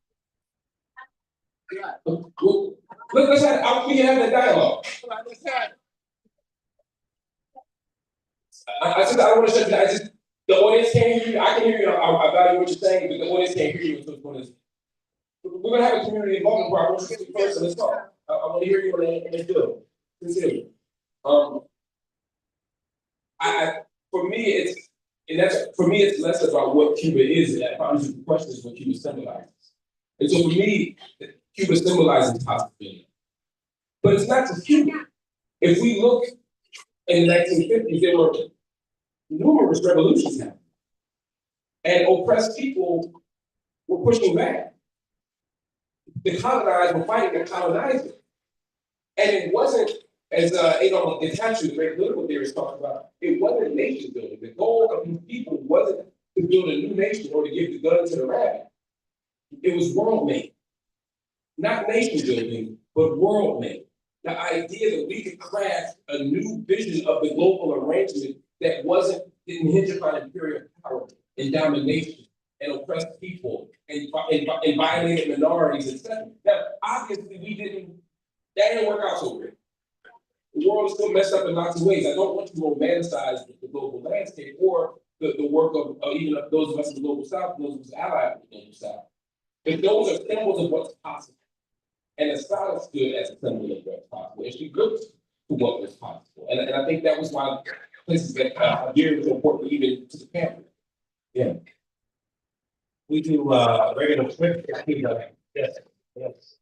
Yeah. Well, let's have, we can have that dialogue. I don't want to shut you down. The audience can't hear you. I can hear you. I value what you're saying, but the audience can't hear you until it's we're going to have a community involvement where I want you to speak first, and let's talk. I want to hear you when they do. Sincerely. For me, it's less about what Cuba is, and that probably the question is what Cuba symbolizes. And so for me, Cuba symbolizes possibility. But it's not just Cuba. If we look in the 1950s, there were numerous revolutions happening. And oppressed people were pushing back. The colonized were fighting the colonizer. And it wasn't, as Adolf Itachi, the great political theorist, talked about, it wasn't nation building. The goal of these people wasn't to build a new nation or to give the gun to the rabbit. It was world making. Not nation building, but world making. The idea that we could craft a new vision of the global arrangement that didn't hinge upon imperial power and domination and oppressed people and violated minorities, etc. Now, obviously, that didn't work out so great. The world is still messed up in lots of ways. I don't want to romanticize the global landscape or the work of even those of us in the global South, those of us allied with them. yourself. But those are symbols of what's possible. And the style stood as a symbol of what's possible. And she looked to what was possible. And I think that was why places that Nigeria was important even to the family. Yeah. We do, regular trip, yes, yes.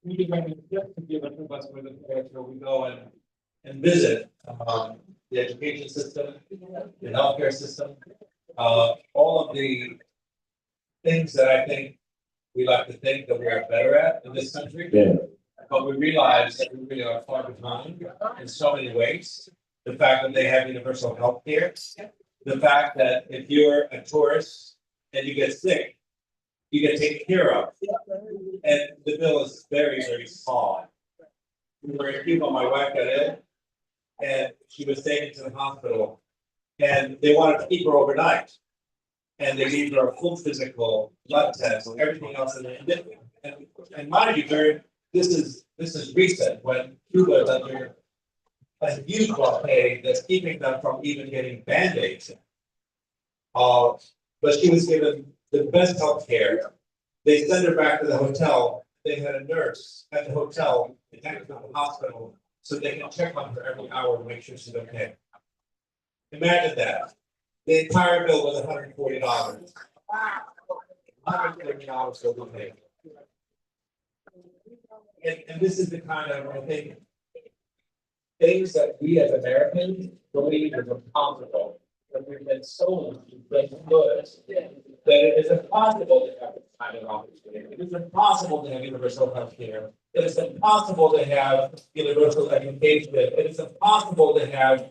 We do regular trip to give us with the place where we go and visit, the education system, the healthcare system, all of the things that I think we like to think that we are better at in this country. Yeah. But we realize that we really are far behind in so many ways. The fact that they have universal health care, the fact that if you're a tourist and you get sick, you get taken care of. And the bill is very, very small. We were in Cuba, my wife got ill, and she was taken to the hospital, and they wanted to keep her overnight. And they gave her a full physical, blood test, everything else, and mind you, this is recent, when Cuba is under a huge blockade that's keeping them from even getting Band-Aids. But she was given the best health care. They sent her back to the hotel. They had a nurse at the hotel, connected to the hospital, so they can check on her every hour to make sure she's okay. Imagine that. The entire bill was $140. $140 will be paid. And this is the kind of, I think, things that we as Americans believe is impossible. But we've been so good that it is impossible to have this kind of opportunity. It is impossible to have universal health care. It is impossible to have universal education. It is impossible to have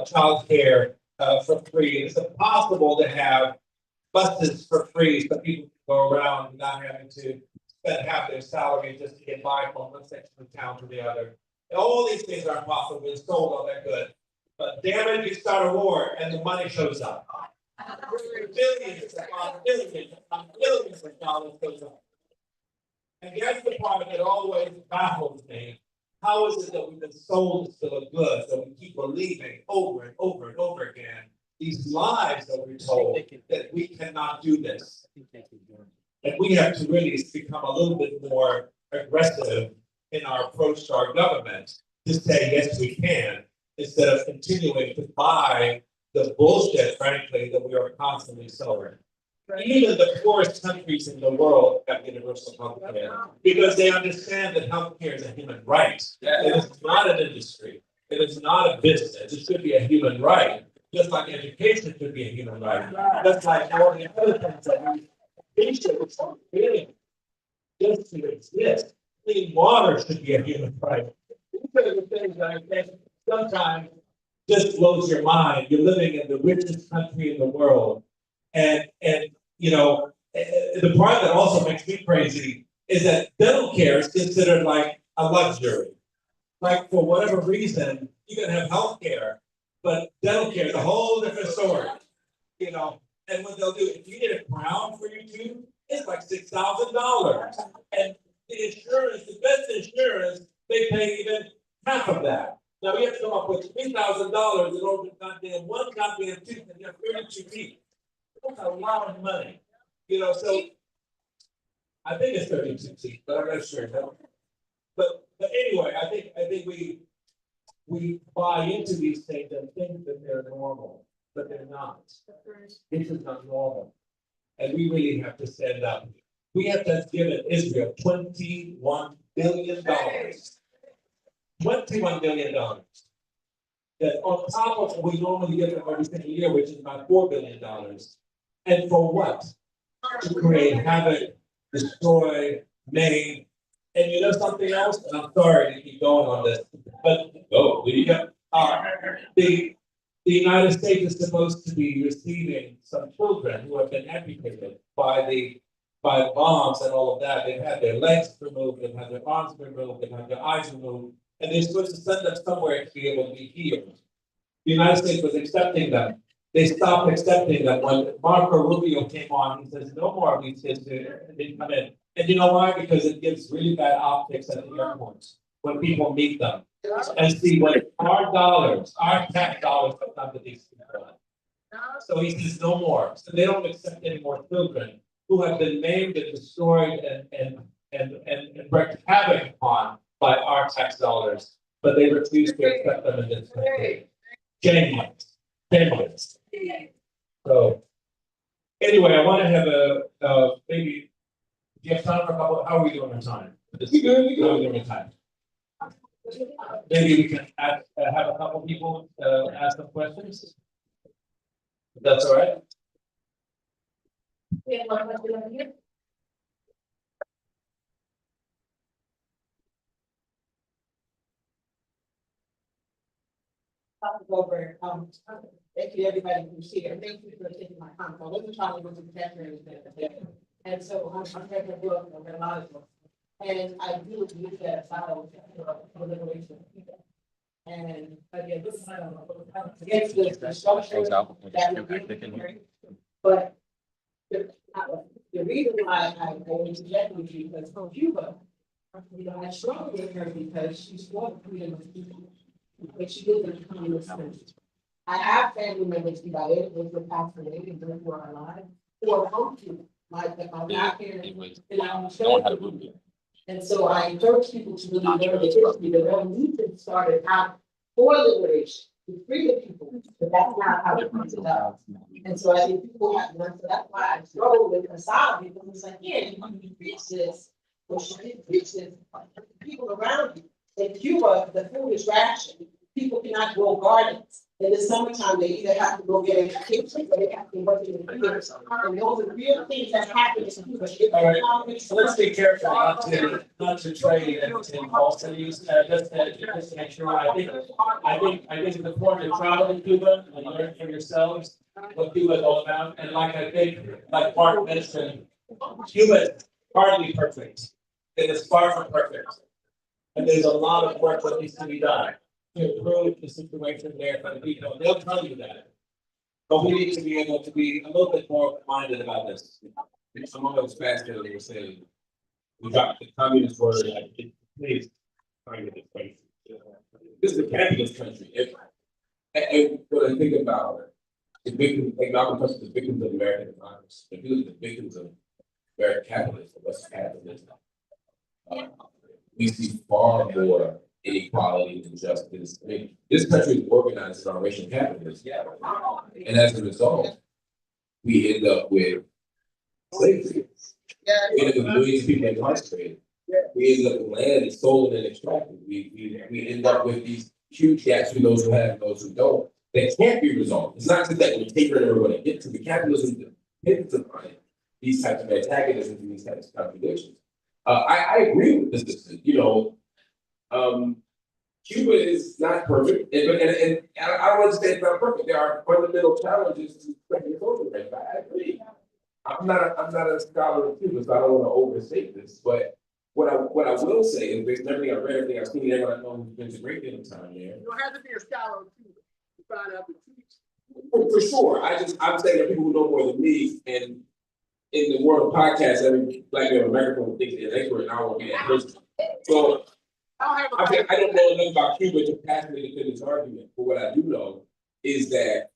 child care for free. It is impossible to have buses for free so people can go around without having to spend half their salary just to get by from one section of town to the other. And all these things are impossible. We're told all that good. But damn it, you start a war and the money shows up. Billions upon billions upon billions of dollars goes up. And that's the part that always baffles me. How is it that we've been sold this bill of goods that we keep believing over and over and over again? These lies that we're told that we cannot do this. And we have to really become a little bit more aggressive in our approach to our government to say, yes, we can, instead of continuing to buy the bullshit, frankly, that we are constantly selling. Even the poorest countries in the world have universal health care because they understand that health care is a human right. It is not an industry. It is not a business. It should be a human right. Just like education should be a human right. Just like all the other things that we should be just to exist. Clean water should be a human right. These are the things that I think sometimes just blows your mind. You're living in the richest country in the world. And you know, the part that also makes me crazy is that dental care is considered like a luxury. Like for whatever reason, you can have health care, but dental care is a whole different story. You know, and what they'll do, if you get a crown for your tooth, it's like $6,000. And the insurance, the best insurance, they pay even half of that. Now we have to come up with $3,000 in order to goddamn one goddamn tooth and you have 32 teeth. That's a lot of money. You know, so I think it's 32 teeth, but I'm not sure. But anyway, I think we buy into these things and think that they're normal, but they're not. This is not normal. And we really have to stand up. We have just given Israel $21 billion. $21 billion. That on top of what we normally give them every single year, which is about $4 billion. And for what? To create havoc, destroy, maim. And you know something else? And I'm sorry to keep going on this, but the United States is supposed to be receiving some children who have been amputated by bombs and all of that. They've had their legs removed, they've had their arms removed, they've had their eyes removed, and they're supposed to send them somewhere to be able to be healed. The United States was accepting them. They stopped accepting them when Marco Rubio came on. He says, no more of these kids didn't come in. And you know why? Because it gives really bad optics at the airports when people meet them and see what our dollars, our tax dollars have done to these people. So he says no more. So they don't accept any more children who have been maimed and destroyed and wreaked havoc upon by our tax dollars, but they refuse to accept them in this country. Shameless, shameless. So, anyway, I want to have maybe, do you have time for a couple, how are we doing on time? We good, we good. How are we doing on time? Maybe we can have a couple people, ask them questions? If that's all right? We have one question over here. Over, thank you everybody who's here, thank you for taking my comment, I wasn't trying to go to the chapter or anything. And so I'm ready to book, I've read a lot of books. And I do believe that battle for liberation of people. And again, this is against the structure that we but the reason why I interject with you because from Cuba, you know, I struggle with her because she's for the freedom of people. But she lives in a communist country. I have family members who got it, who passed away and those who are alive, who are home to my grandparents, and I'm sure. And so I encourage people to really learn the history. The revolution started out for liberation, to free the people, but that's not how it comes about. And so I think people have learned, so that's why I struggle with Asada, because it's like, yeah, you preach this, or she didn't preach this, people around you. In Cuba, the food is rationed. People cannot grow gardens. In the summertime, they either have to go get education or they have to work in the fields. And those are real things that happen in Cuba. All right, so let's be careful not to trade in falsities, just to make sure. I think it's important to travel to Cuba and learn for yourselves what Cuba is all about. And like Marc mentioned, Cuba is hardly perfect. It is far from perfect. And there's a lot of work that needs to be done to improve the situation there for the people. They'll tell you that. But we need to be able to be a little bit more minded about this. Someone else faster than they were saying, we got the communist word, like, please, find it place. This is a capitalist country. And when I think about the victims, like Malcolm touched the victims of American democracy, if you look at the victims of American capitalism, Western capitalism, we see far more inequality and injustice. I mean, this country is organized in our racial capitalism. And as a result, we end up with slavery. We end up with millions of people incarcerated. We end up with land stolen and extracted. We end up with these huge gaps between those who have and those who don't that can't be resolved. It's not just that we're taking it or we're going to get to the capitalism that these types of antagonisms and these types of contradictions. I agree with this decision. You know, Cuba is not perfect, and I don't want to say it's not perfect. There are fundamental challenges to the social right? I agree. I'm not a scholar of Cuba, so I don't want to overstate this. But what I will say is, based on everything I've read, everything I've seen, everyone I know who's been to a great deal of time there. You don't have to be a scholar of Cuba to find out the truth. For sure, I'm saying that people who know more than me, and in the world of podcasts, every black man on a microphone thinks they're an expert, and I don't want to be that person. So I don't know enough about Cuba to passionately defend this argument, but what I do know is that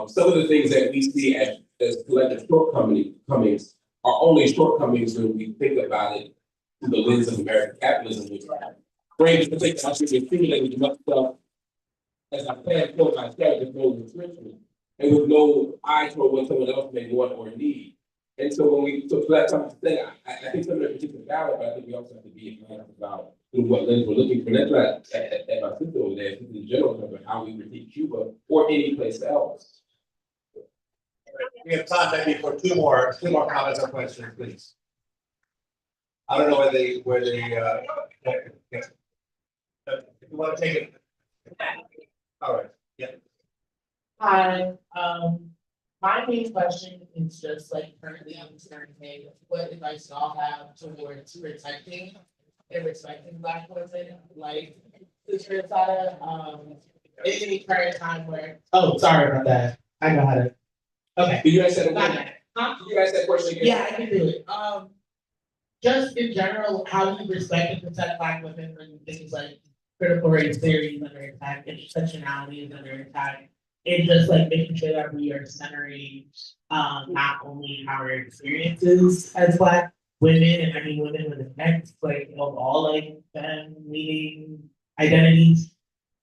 some of the things that we see as collective shortcomings are only shortcomings when we think about it through the lens of American capitalism, which brings particular accumulating much stuff as I plan for myself with no restriction and with no eye toward what someone else may want or need. And so when we took that time to say, I think some of the particular valid, but I think we also have to be honest about what lens we're looking for. That's not at my sister over there, in general, about how we critique Cuba or any place else. We have time maybe for two more comments or questions, please. I don't know where they if you want to take it. All right, yeah. Hi, my main question is just like currently understanding what advice y'all have towards protecting and respecting Black women, like Sister Asada, in any current time where, oh, sorry about that. I know how to. Okay. Did you ask that Not question? that. Huh? Did you ask that question again? Yeah, I can do it. Just in general, how do you respect and protect Black women when things like critical race theory is under attack, intersectionality is under attack, it's just like making sure that we are centering, not only our experiences as Black women and I mean women with effects, like of all like leading identities,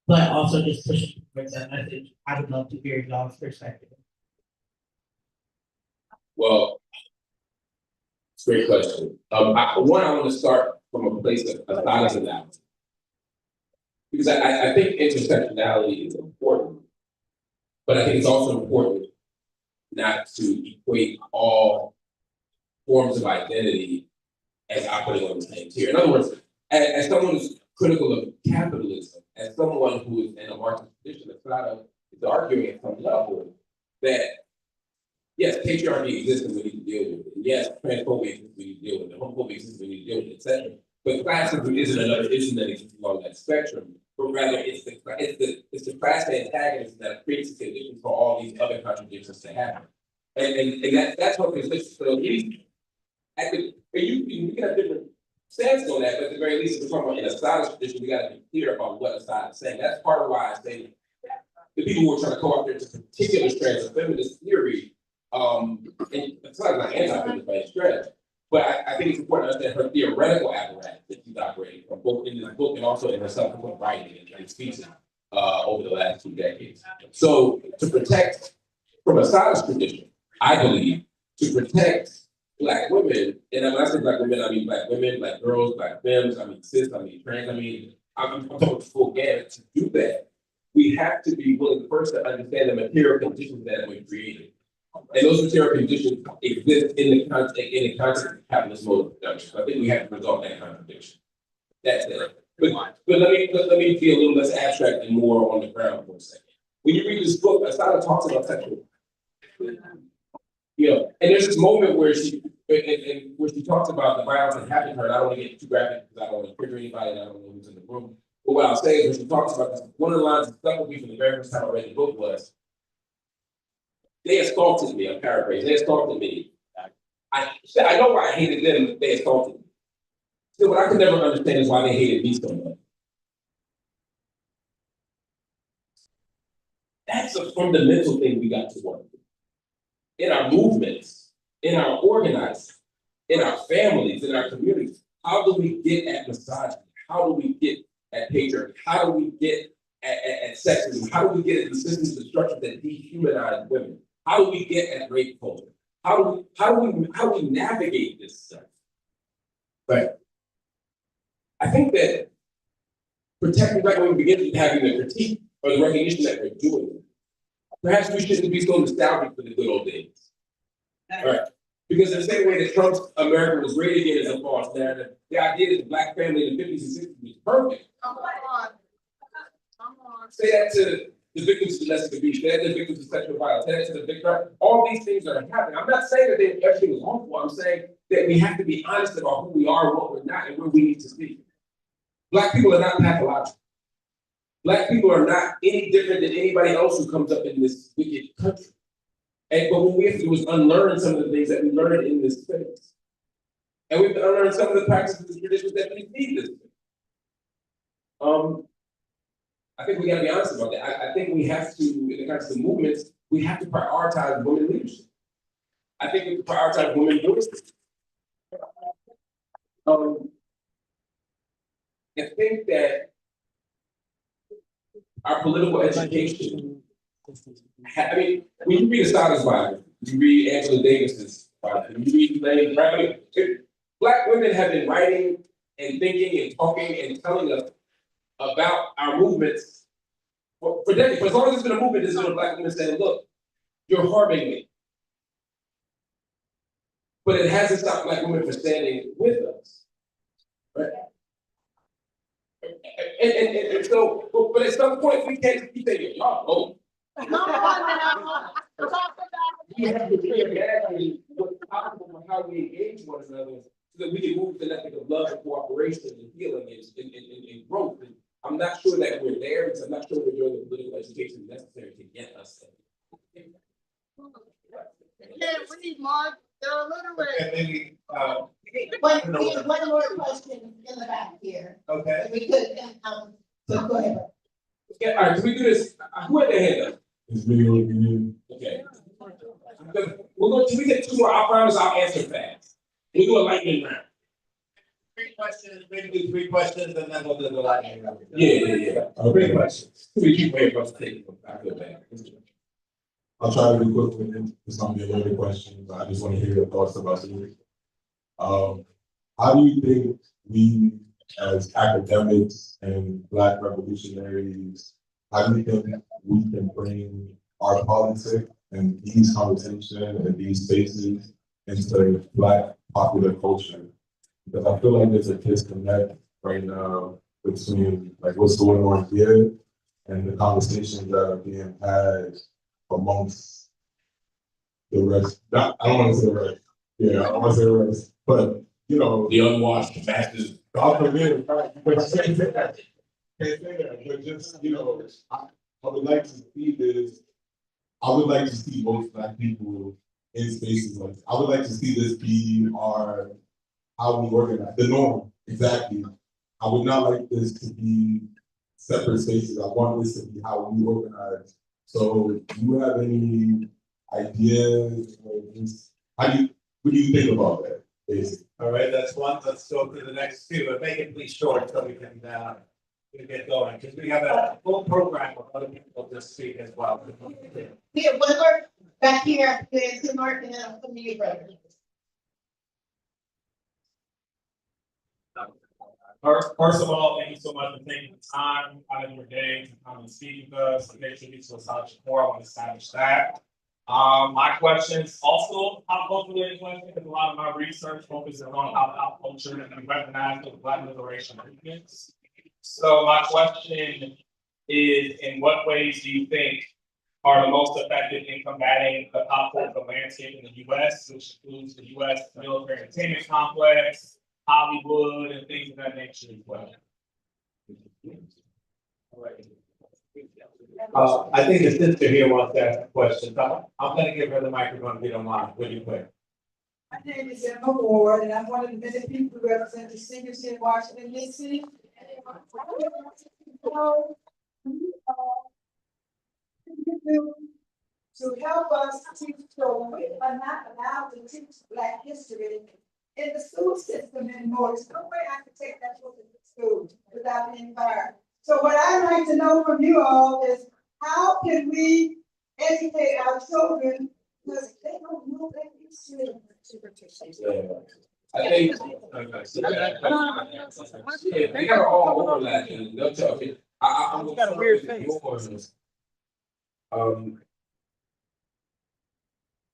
but also just pushing towards that message. I would love to hear y'all's perspective. Well, it's a great question. I want to start from a place of silence analysis. Because I think intersectionality is important, but I think it's also important not to equate all forms of identity as operating on the same tier. In other words, as someone who's critical of capitalism, as someone who is in a Marxist position, is arguing at some level that yes, patriarchy exists and we need to deal with it. Yes, transphobia exists, we need to deal with it. Homophobia exists, we need to deal with it, etc. But classism isn't another issue that exists along that spectrum, but rather it's the class antagonism that creates the conditions for all these other contradictions to happen. And that's what is so easy. You can have different stance on that, but at the very least, if we're talking about in a stylist tradition, we gotta be clear about what a stylist is saying. That's part of why I say the people who are trying to co-opt into particular strands of feminist theory, and it's not like anti-feminist by any stretch, but I think it's important to understand her theoretical apparatus that she's operating from, both in this book and also in her subsequent writing and speeches over the last 2 decades. So to protect, from a stylist tradition, I believe, to protect Black women, and when I say Black women, I mean Black women, Black girls, Black femmes, I mean cis, I mean trans, I'm talking full gamut. To do that, we have to be willing first to understand the material conditions that we're creating. And those material conditions exist in the context of capitalist mode of production. So I think we have to resolve that contradiction. That's it. But let me be a little less abstract and more on the ground for a second. When you read this book, Asada talks about sexual. You know, and there's this moment where she talks about the violence that happened to her. And I don't want to get too graphic because I don't want to trigger anybody and I don't know who's in the room. But what I'll say is when she talks about this, one of the lines that stuck with me from the very first time I read the book was, they assaulted me, I'm paraphrasing, they assaulted me. I know why I hated them, they assaulted me. So what I could never understand is why they hated me so much. That's a fundamental thing we got to work with. In our movements, in our organizing, in our families, in our communities. How do we get at misogyny? How do we get at patriarchy? How do we get at sexism? How do we get at the systems and structures that dehumanize women? How do we get at rape culture? How do we navigate this stuff? Right. I think that protecting Black women begins with having the critique or the recognition that we're doing it. Perhaps we shouldn't be so nostalgic for the good old days. All right. Because in the same way that Trump's America was rated again as a false narrative, the idea that the Black family in the 50s and 60s was perfect. Come on. Come on. Say that to the victims of domestic abuse, say that to the victims of sexual violence, say that to the victims. All these things are happening. I'm not saying that everything is harmful. I'm saying that we have to be honest about who we are, what we're not, and where we need to be. Black people are not pathological. Black people are not any different than anybody else who comes up in this wicked country. But what we have to do is unlearn some of the things that we learned in this space. And we have to unlearn some of the practices and traditions that precede this space. I think we gotta be honest about that. I think we have to, in the context of movements, we have to prioritize women leadership. I think we have to prioritize women voices. I think that our political education, I mean, when you read Asada's Bible, you read Angela Davis's Bible, you read Lane Bradley, Black women have been writing and thinking and talking and telling us about our movements for decades. For as long as it's been a movement, there's been a Black woman saying, look, you're harming me. But it hasn't stopped Black women from standing with us. Right? And so, but at some point we can't keep saying, y'all, Come on now. Talk about we have to reimagine what's possible for how we engage one another so that we can move to that ethic of love and cooperation and healing and growth. And I'm not sure that we're there because I'm not sure we're doing the political education necessary to get us there. You can't read, Mark. They're illiterate. And maybe, One more question in the back here. okay. If we could, so go ahead. Yeah, all right, can we do this? Who had their hand up? This video review. Okay. Can we get two more? I promise I'll answer fast. We'll do a lightning round. 3 questions, maybe do 3 questions and then we'll do the lightning round. Yeah. Three questions. We keep waiting for us to take them. I feel bad. I'll try to be quick with it. It's gonna be a loaded question, but I just want to hear your thoughts about it. How do you think we, as academics and Black revolutionaries, how do you think we can bring our politics and these conversations and these spaces into Black popular culture? Because I feel like there's a disconnect right now between like what's going on here and the conversations that are being had amongst the rest. I don't want to say the rest. Yeah, I don't want to say the rest. But you know, The unwashed masses. God forbid, right? But you can't say that. Can't say that. But just I would like to see this. I would like to see most Black people in spaces like this. I would like to see this be our how we organize the norm. Exactly. I would not like this to be separate spaces. I want this to be how we organize. So, do you have any ideas or just what do you think about that? Basically? All right, that's one. Let's go to the next 2, but make it please short so we can get going, because we have a full program of other people to speak as well. Yeah, Weber, back here, there's Mark, and then I'll come to you, brother. First of all, thank you so much for taking the time out of your day to come and speak with us, to introduce to us how core. I want to establish that. My questions also pop culture related questions, because a lot of my research focuses on how pop culture and recognize the Black liberation movements. So my question is, in what ways do you think are the most effective in combating the pop culture landscape in the US, which includes the US military entertainment complex, Hollywood, and things of that nature as well? I think the sister here wants to ask a question. So I'm going to give her the microphone if you don't mind. Really quick. My name is Emma Ward, and I'm one of the many people who represent the seniors here in Washington, D.C. To help us teach children, we are not allowed to teach Black history in the school system anymore. There's no way I can take that book to school without being fired. So what I'd like to know from you all is how can we educate our children, because they don't know Black history. I think they are all overlap and they'll tell me. I'm got a weird face. And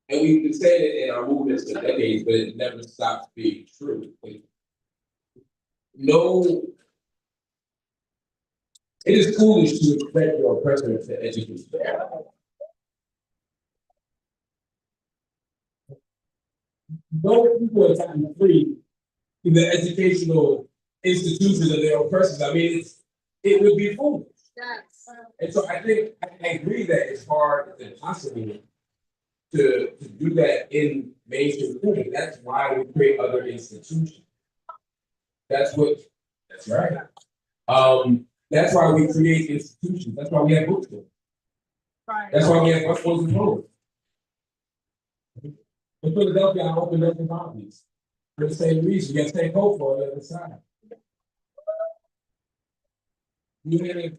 we've been saying it in our movements for decades, but it never stops being true. No, it is foolish to expect your president to educate you. No people are gotten free in the educational institutions of their own persons. I mean, it would be foolish. Yes. And so I think I agree that it's hard and possible to do that in mainstream schooling. That's why we create other institutions. That's right. That's why we create institutions. That's why we have bookstores. Right. That's why we have hospitals and homes. In Philadelphia, I opened up the boundaries for the same reason. You got to take hope for on the other side. You have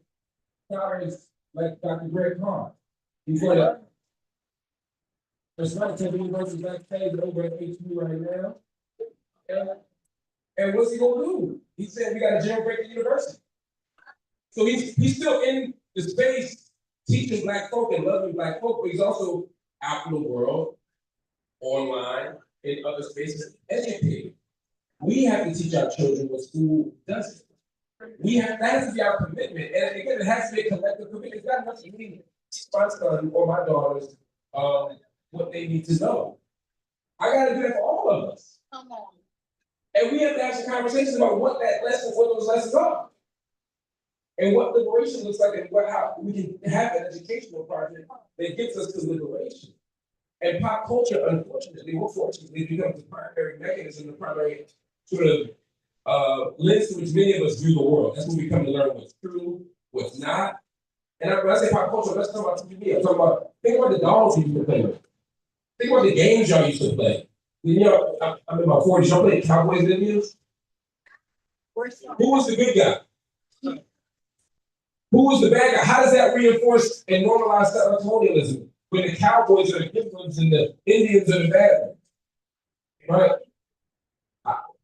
scholars like Dr. Greg Carr. He's going to take the University of Black over at HU right now. And what's he going to do? He said we got to jailbreak the university. So he's still in the space teaching Black folk and loving Black folk, but he's also out in the world, online, in other spaces, educating. We have to teach our children what school doesn't. That has to be our commitment. And again, it has to be a collective commitment. It's not enough for me to teach my son or my daughters what they need to know. I got to do that for all of us. Come on. And we have to have some conversations about what those lessons are. And what liberation looks like, and how we can have an educational project that gets us to liberation. And pop culture, unfortunately, or fortunately, becomes the primary mechanism, the primary sort of lens through which many of us view the world. That's when we come to learn what's true, what's not. And when I say pop culture, let's talk about TV. I'm talking about, think about the dolls you used to play with. Think about the games y'all used to play. You know, I'm in my 40s, y'all played Cowboys and Indians? Who was the good guy? Who was the bad guy? How does that reinforce and normalize colonialism when the Cowboys are the good ones and the Indians are the bad ones? Right?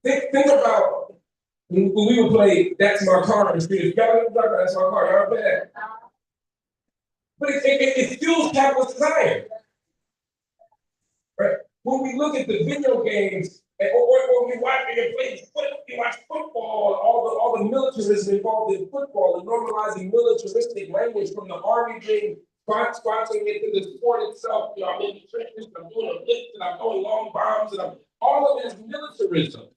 Think about when we would play That's My Car in the street. Y'all ever talk about That's My Car? Y'all ever play that? But it fuels capitalist desire. Right? When we look at the video games, or we watch football, all the militarism involved in football, and normalizing militaristic language from the army being sponsoring it to the sport itself. You know, I'm in the trenches, I'm doing a blitz, and I'm throwing long bombs, and all of it is militarism.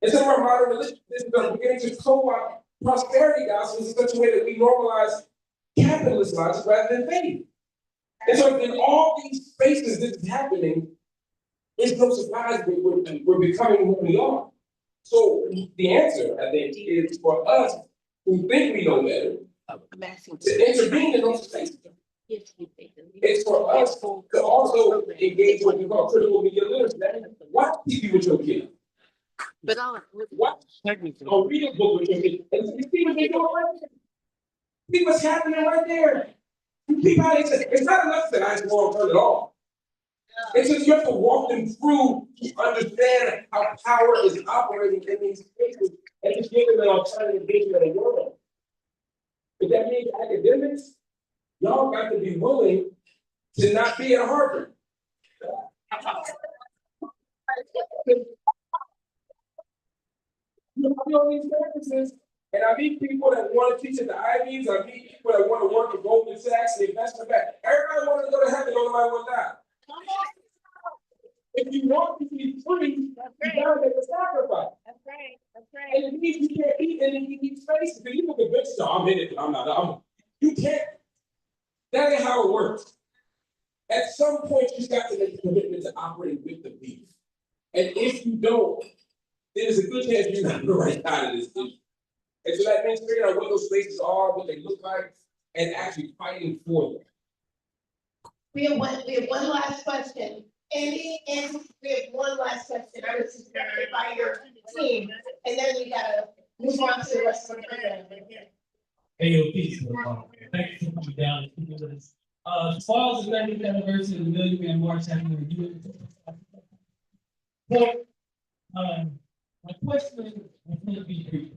And some of our modern religions are beginning to co-opt prosperity gospels in such a way that we normalize capitalist logic rather than faith. And so in all these spaces this is happening, it's no surprise we're becoming who we are. So the answer, I think, is for us who think we know better to intervene in those spaces. It's for us to also engage what we call critical media literacy. Watch TV with your kids. Watch or read a book with your kids. And see what they're doing right there. See what's happening right there. It's not enough that I just want to turn it off. It's just you have to walk them through to understand how power is operating in these spaces and to give them an alternative vision of the world. If that means academics, y'all got to be willing to not be at Harvard. You know, on these campuses, and I meet people that want to teach at the Ivies, I meet people that want to work at Goldman Sachs, the investment bank. Everybody wants to go to heaven, nobody will die. If you want to be free, you gotta make a sacrifice. That's right. And it means you can't eat and you need space. If you look at bitches, I'm in it, I'm not. You can't. That ain't how it works. At some point, you got to make a commitment to operating with the beef. And if you don't, there's a good chance you're not on the right side of this issue. And so that means figuring out what those spaces are, what they look like, and actually fighting for them. We have one last question. Andy, we have one last question. I was instructed by your team, and then we gotta move on to the rest of the program. Hey, yo, peace. Thank you for coming down and speaking with us. As far as the 30th anniversary of the Million Man March happening in you. My question is going to be brief.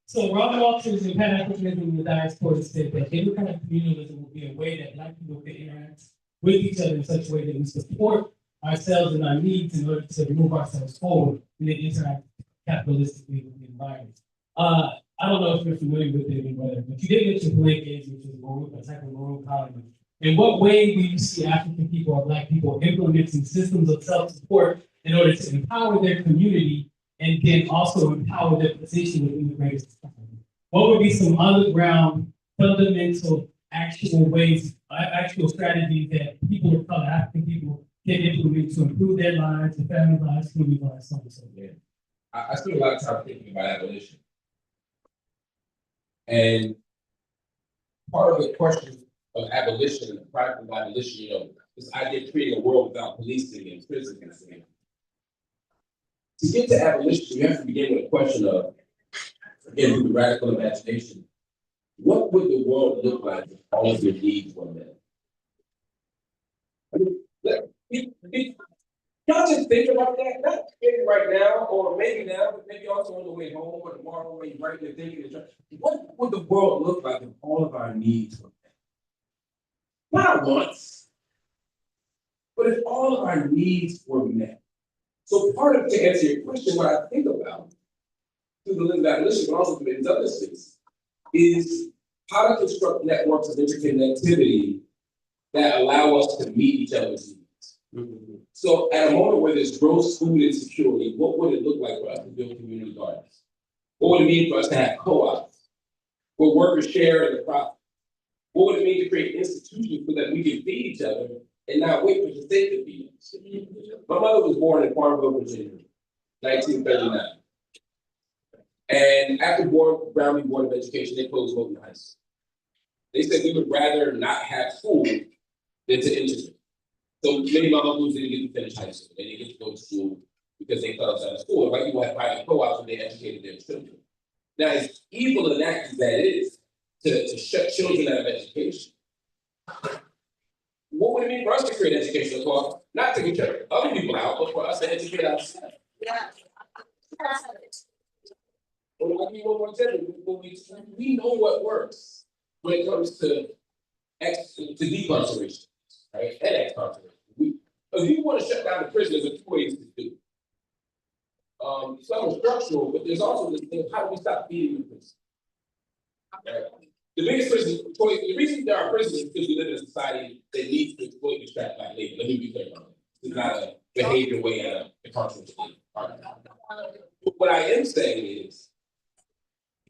So Robert Walters and Pan-Africanism in the diaspora state that any kind of communalism will be a way that Black people can interact with each other in such a way that we support ourselves and our needs in order to move ourselves forward and then interact capitalistically with the environment. I don't know if you're familiar with it, but you did mention Palenque, which is a type of rural economy. In what way do you see African people or Black people implementing systems of self-support in order to empower their community and then also empower their position within the greater society? What would be some underground, fundamental, actual ways, actual strategies that people of color, African people, can implement to improve their lives, their family lives, community lives, so on and so forth? I spend a lot of time thinking about abolition. And part of the question of abolition and the practice of abolition, you know, this idea of creating a world without policing and prison and things. To get to abolition, you have to begin with a question of, again, through the radical imagination, what would the world look like if all of your needs were met? I mean, y'all just think about that, not maybe right now, or maybe now, but maybe also on the way home or tomorrow when you're writing and thinking. What would the world look like if all of our needs were met? Not once, but if all of our needs were met. So part of, to answer your question, what I think about through the lens of abolition, but also through these other things, is how to construct networks of interconnectivity that allow us to meet each other's needs. Mm-hmm. So at a moment where there's gross food insecurity, what would it look like for us to build community gardens? What would it mean for us to have co-ops where workers share in the profit? What would it mean to create institutions so that we can feed each other and not wait for the state to feed us? My mother was born in Farmville, Virginia, 1939. And after Brown v. Board of Education, they closed Logan High School. They said we would rather not have school than to integrate. So many of my uncles didn't get to finish high school, they didn't get to go to school because they thought it was out of school. Like people had private co-ops and they educated their children. Now, as evil an act as that is, to shut children out of education, what would it mean for us to create educational costs? Not to get other people out, but for us to educate ourselves. But I'll give you one more tip. We know what works when it comes to decarceration, right? And excarceration. If you want to shut down the prison, there's two ways to do it. Some are structural, but there's also this thing: how do we stop feeding the prison? Right? The biggest prison choice, the reason there are prisons is because we live in a society that needs to exploit and extract black labor. Let me be clear about that. It's not a behavior way out of the carceral state. What I am saying is,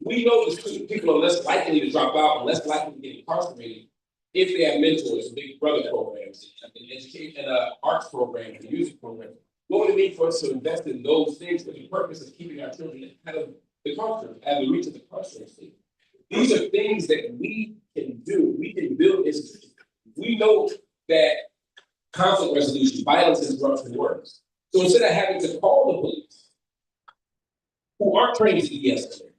we know the people are less likely to drop out and less likely to get incarcerated if they have mentors, big brother programs, and education, and arts programs, and music programs. What would it mean for us to invest in those things for the purpose of keeping our children out of the carceral, out of the reach of the carceral state? These are things that we can do. We can build institutions. We know that conflict resolution, violence interruption works. So instead of having to call the police, who aren't trained to de-escalate,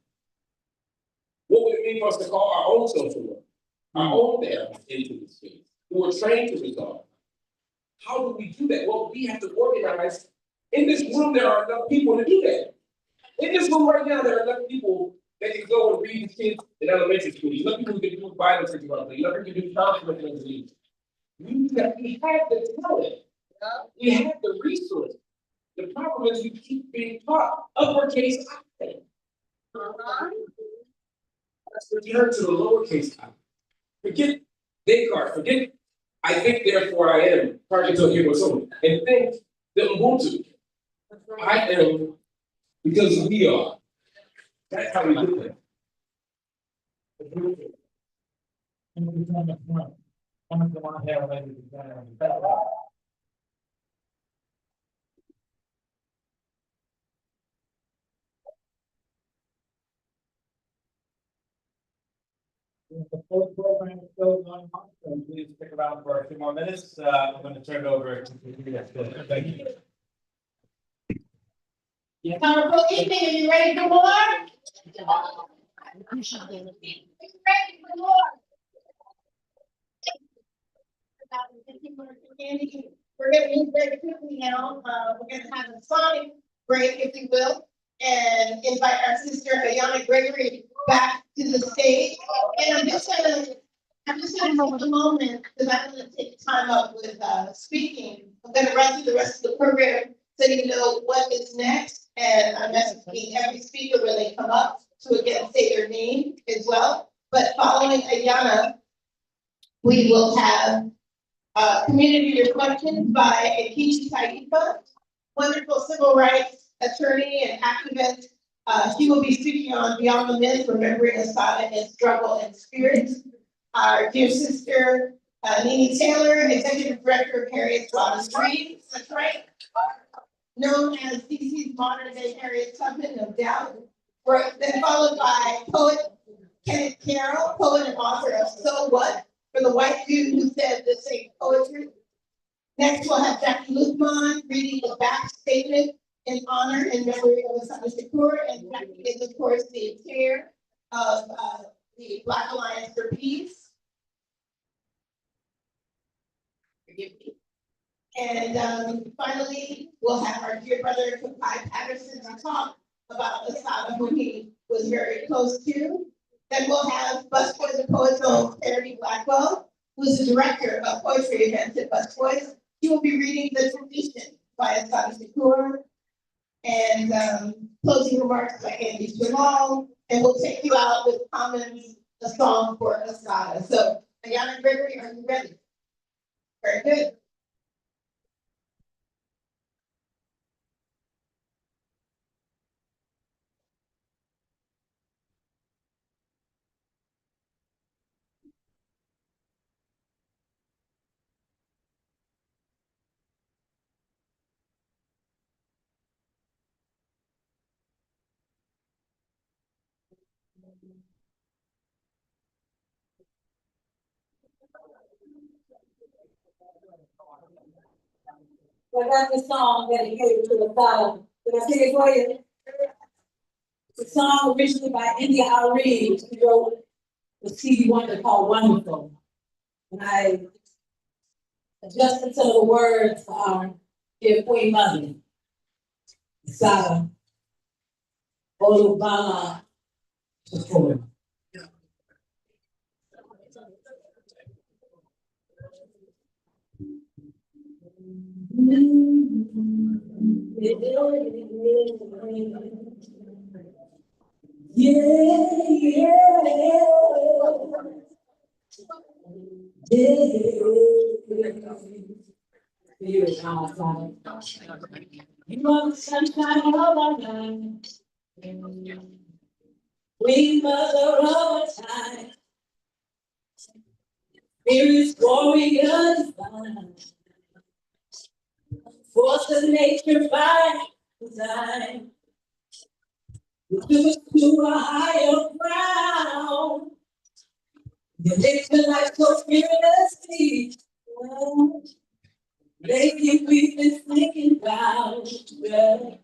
what would it mean for us to call our own social worker, our own therapists into this space, who are trained to resolve? How do we do that? Well, we have to organize. In this room, there are enough people to do that. In this room right now, there are enough people that can go and read these kids in elementary school. Enough people who can do violence interruption. Enough people who can do conflict resolution. We have the talent. We have the resources. The problem is we keep being taught uppercase I. Let's return to the lowercase I. Forget Descartes, forget I think therefore I am, target to a hero someone, and think the Ubuntu. I am because we are. That's how we do it. The full program is still going on, so please stick around for a few more minutes. I'm going to turn it over to the. Thank you. Powerful evening, are you ready for more? Ready for more? We're gonna move very quickly now. We're gonna have a sonic break, if you will, and invite our sister Ayana Gregory back to the stage. And I'm just gonna take a moment because I'm gonna take time up with speaking. I'm gonna run through the rest of the program so you know what is next. And I'm messaging every speaker when they come up to again say their name as well. But following Ayana, we will have community reflections by Akishi Taifa, wonderful civil rights attorney and activist. She will be speaking on Beyond the Myth, Remembering Assata and Struggle and Spirit. Our dear sister, Nene Taylor, Executive Director of Harriet Tubman Street, that's right. Known as DC's modern day Harriet Tubman, no doubt. Then followed by poet Kenneth Carroll, poet and author of So What? For the white dude who said this ain't poetry. Next, we'll have Jackie Luthman reading the back statement in honor and memory of Assata Shakur. And Jackie is, of course, the chair of the Black Alliance for Peace. Forgive me. And finally, we'll have our dear brother, Kai Patterson, to talk about Assata, who he was very close to. Then we'll have Busboys and Poets own Charity Blackwell, who's the director of poetry events at Busboys. He will be reading The Tradition by Assata Shakur, and closing remarks by Andy Jamal, and we'll take you out with Commons, a song for Assata. So, Ayana Gregory, are you ready? Very good. I got this song dedicated to the father. Did I sing it for you? It's a song originally by India Ari. She wrote the CD Wonder called Wonderful. And I adjusted some of the words for our dear Queen Mother, Sarah Olubala. You are the sunshine of our life. We mother of our time. Spirit's warrior divine. Force of nature by design. You took us to a higher ground. You lived your life so fearlessly. Lately we've been thinking about you.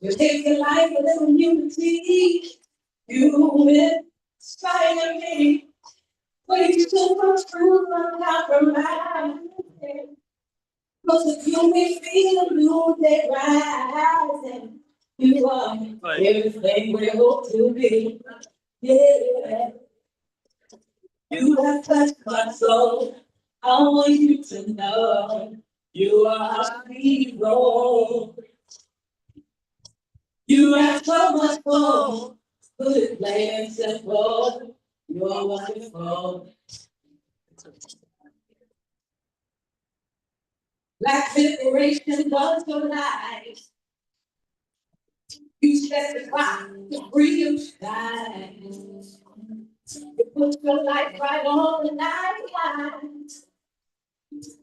You take your life with a unity. You inspire me. But you took the truth and compromise. Cause of you we feel a new day rising. You are everything we hope to be. Yeah. You have touched my soul. I want you to know you are our hero. You have so much more. Good plain and simple. You are wonderful. Black liberation was your life. You set the clock to freedom shine. You put your light right on the night.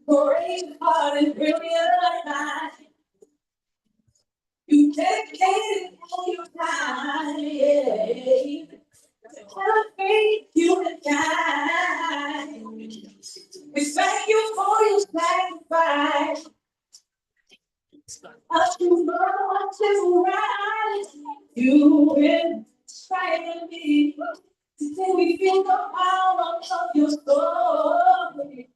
Brave heart and brilliant mind. You dedicated all your time. Yeah. Faith you and kind. We thank you for your sacrifice. Us to love, to rise. You inspire me. Today we feel the power of your story.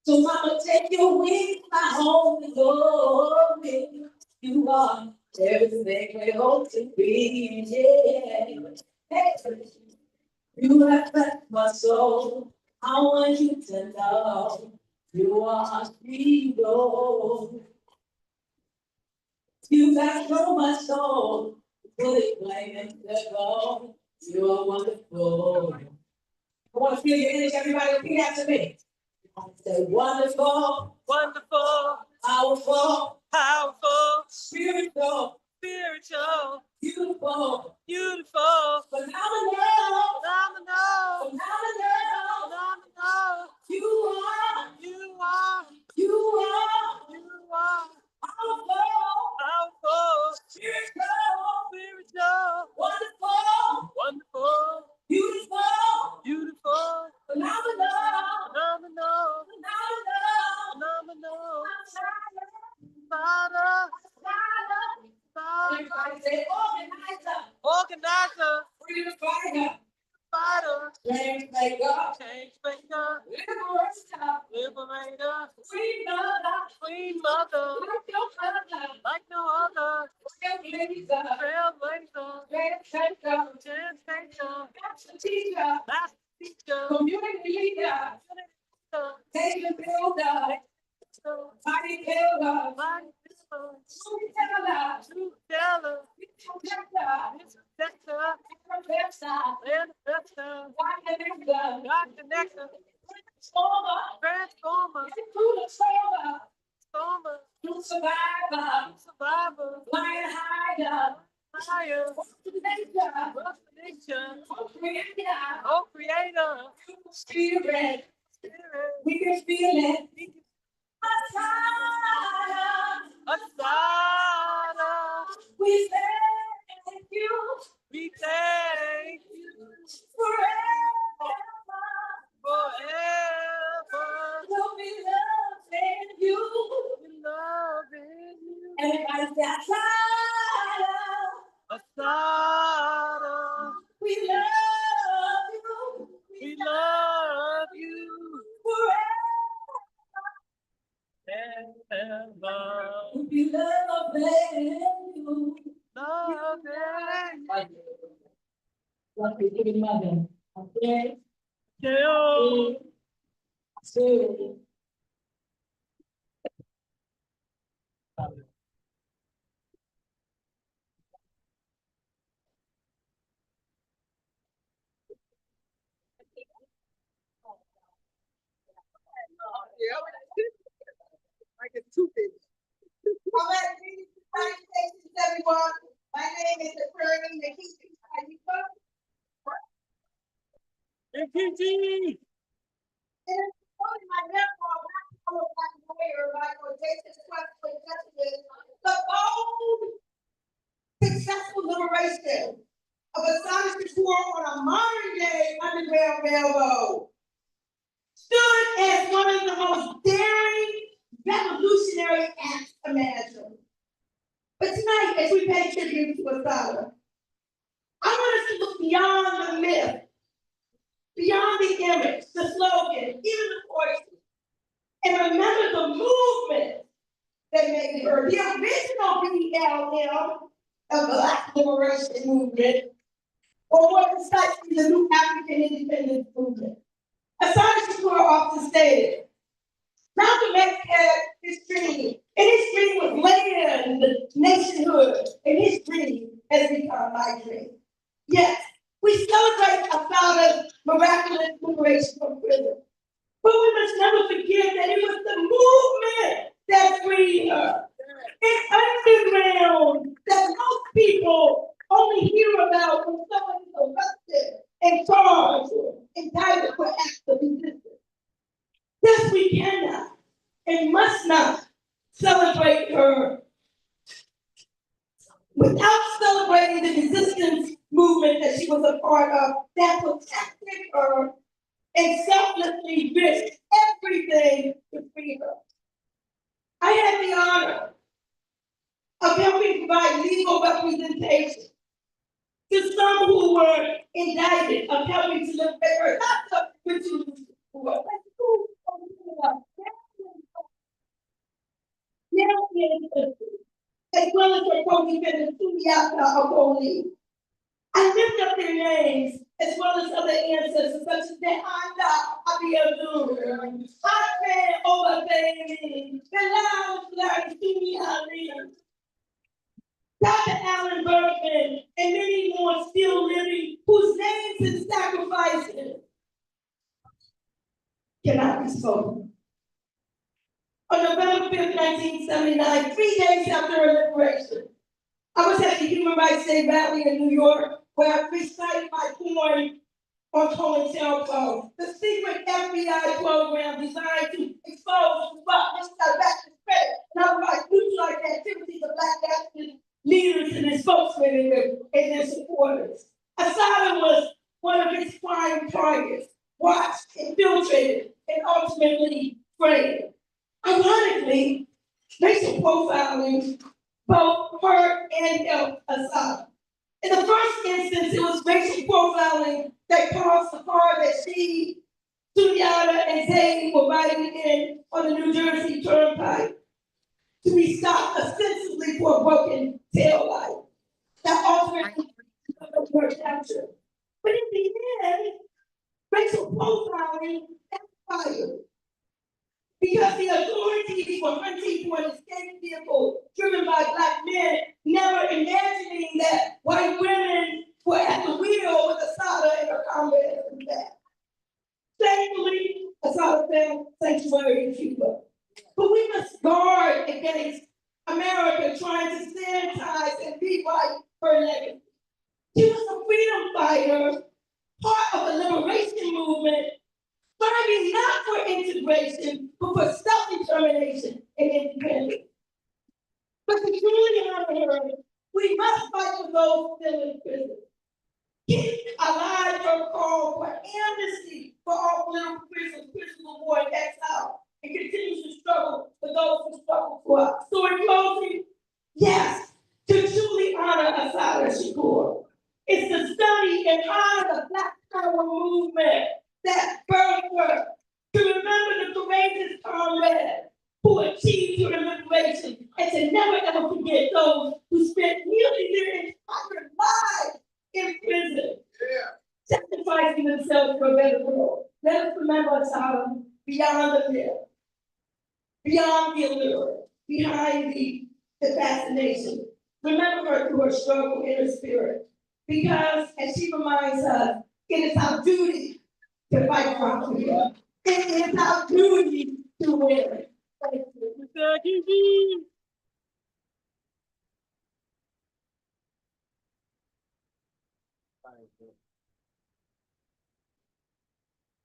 So mama, take your wings, my home glory. You are everything we hope to be. Yeah. Hey. You have touched my soul. I want you to know you are a hero. You got so much soul. Put it plain and simple. You are wonderful. I want to feel your energy. Everybody repeat after me. Say wonderful, wonderful, powerful, powerful, spiritual, spiritual, beautiful, beautiful, phenomenal, phenomenal, phenomenal, phenomenal. You are, you are, you are, you are powerful, powerful, spiritual, spiritual, wonderful, wonderful, beautiful, beautiful, phenomenal, phenomenal, phenomenal, phenomenal. Father, everybody say organizer, organizer, freedom fighter, fighter, change maker, liberator, liberator, queen mother, like no other, trailblazer, translator, master teacher, community leader, nation builder, mighty builder, truth teller, protector, manifestor, God connector, transformer, survivor, lion hider, nature, co-creator, spirit, we can feel it. Asada, we thank you. We thank you forever. Everybody say, Asada, we love you. We love you forever. We love you. Love you, give me mother. Okay. Two. Like it's too big. All right, salutations, everyone. My name is Attorney Nikki. How you doing? And only my memoir, I'm a black lawyer, like Jason Westwood Justice, the bold, successful liberation of Assange Shakur on a modern day Underground Railroad stood as one of the most daring revolutionary acts imaginable. But tonight, as we pay tribute to Assange, I want us to look beyond the myth, beyond the image, the slogan, even the voices, and remember the movement that made her the original BLM, a Black Liberation Movement, or what is actually the new African Independence Movement. Assange Shakur often stated, Malcolm X had his dream, and his dream was land, nationhood, and his dream has become my dream. Yes, we celebrate Assange's miraculous liberation from prison, but we must never forget that it was the movement that freed her. It's underground that most people only hear about when someone is arrested and charged or indicted for acts of resistance. Yes, we cannot and must not celebrate her without celebrating the resistance movement that she was a part of that protected her and selflessly risked everything to free her. I had the honor of helping provide legal representation to some who were indicted, of helping to liberate her, not the who were as well as her co-defendants, Sumiata Okoli. I lift up their names as well as other ancestors such as Nehanda Abiyadur, Ahmed Obafemi, Bilal Laristumi Ali, Dr. Allen Bergman, and many more still living whose names and sacrifices cannot be spoken. On November 5th, 1979, 3 days after her liberation, I was at the Human Rights Day rally in New York, where I recited my poem on COINTELPRO, the secret FBI program designed to expose, disrupt, misdirect, discredit, and otherwise neutralize the activities of Black nationalist leaders and their spokesmen and their supporters. Asada was one of its prime targets, watched, infiltrated, and ultimately framed. Ironically, racial profiling both hurt and helped Asada. In the first instance, it was racial profiling that caused the car that she, Sunyata, and Zane were riding in on the New Jersey Turnpike to be stopped ostensibly for a broken taillight. That ultimately were captured. But in the end, racial profiling backfired because the authorities were hunting for an escape vehicle driven by Black men, never imagining that white women were at the wheel with Asada and her comrades in the back. Thankfully, Asada found sanctuary in Cuba. But we must guard against America trying to sanitize and rewrite her legacy. She was a freedom fighter, part of a liberation movement, fighting not for integration, but for self-determination and independence. But to truly honor her, we must fight for those still in prison. Keep alive her call for amnesty for all political prisoners, prisoners of war, and exile, and continues to struggle for those who struggle for us. So in closing, Yes, to truly honor Asada Shakur. It's to study and honor the Black Power movement that birthed her. To remember the courageous comrades who achieved your liberation, and to never ever forget those who spent nearly their entire lives in prison, sacrificing themselves for a better world. Let us remember Asada beyond the myth, beyond the allure, behind the fascination. Remember her through her struggle in her spirit. Because, as she reminds us, it is our duty to fight for our freedom. It is our duty to win. Thank you.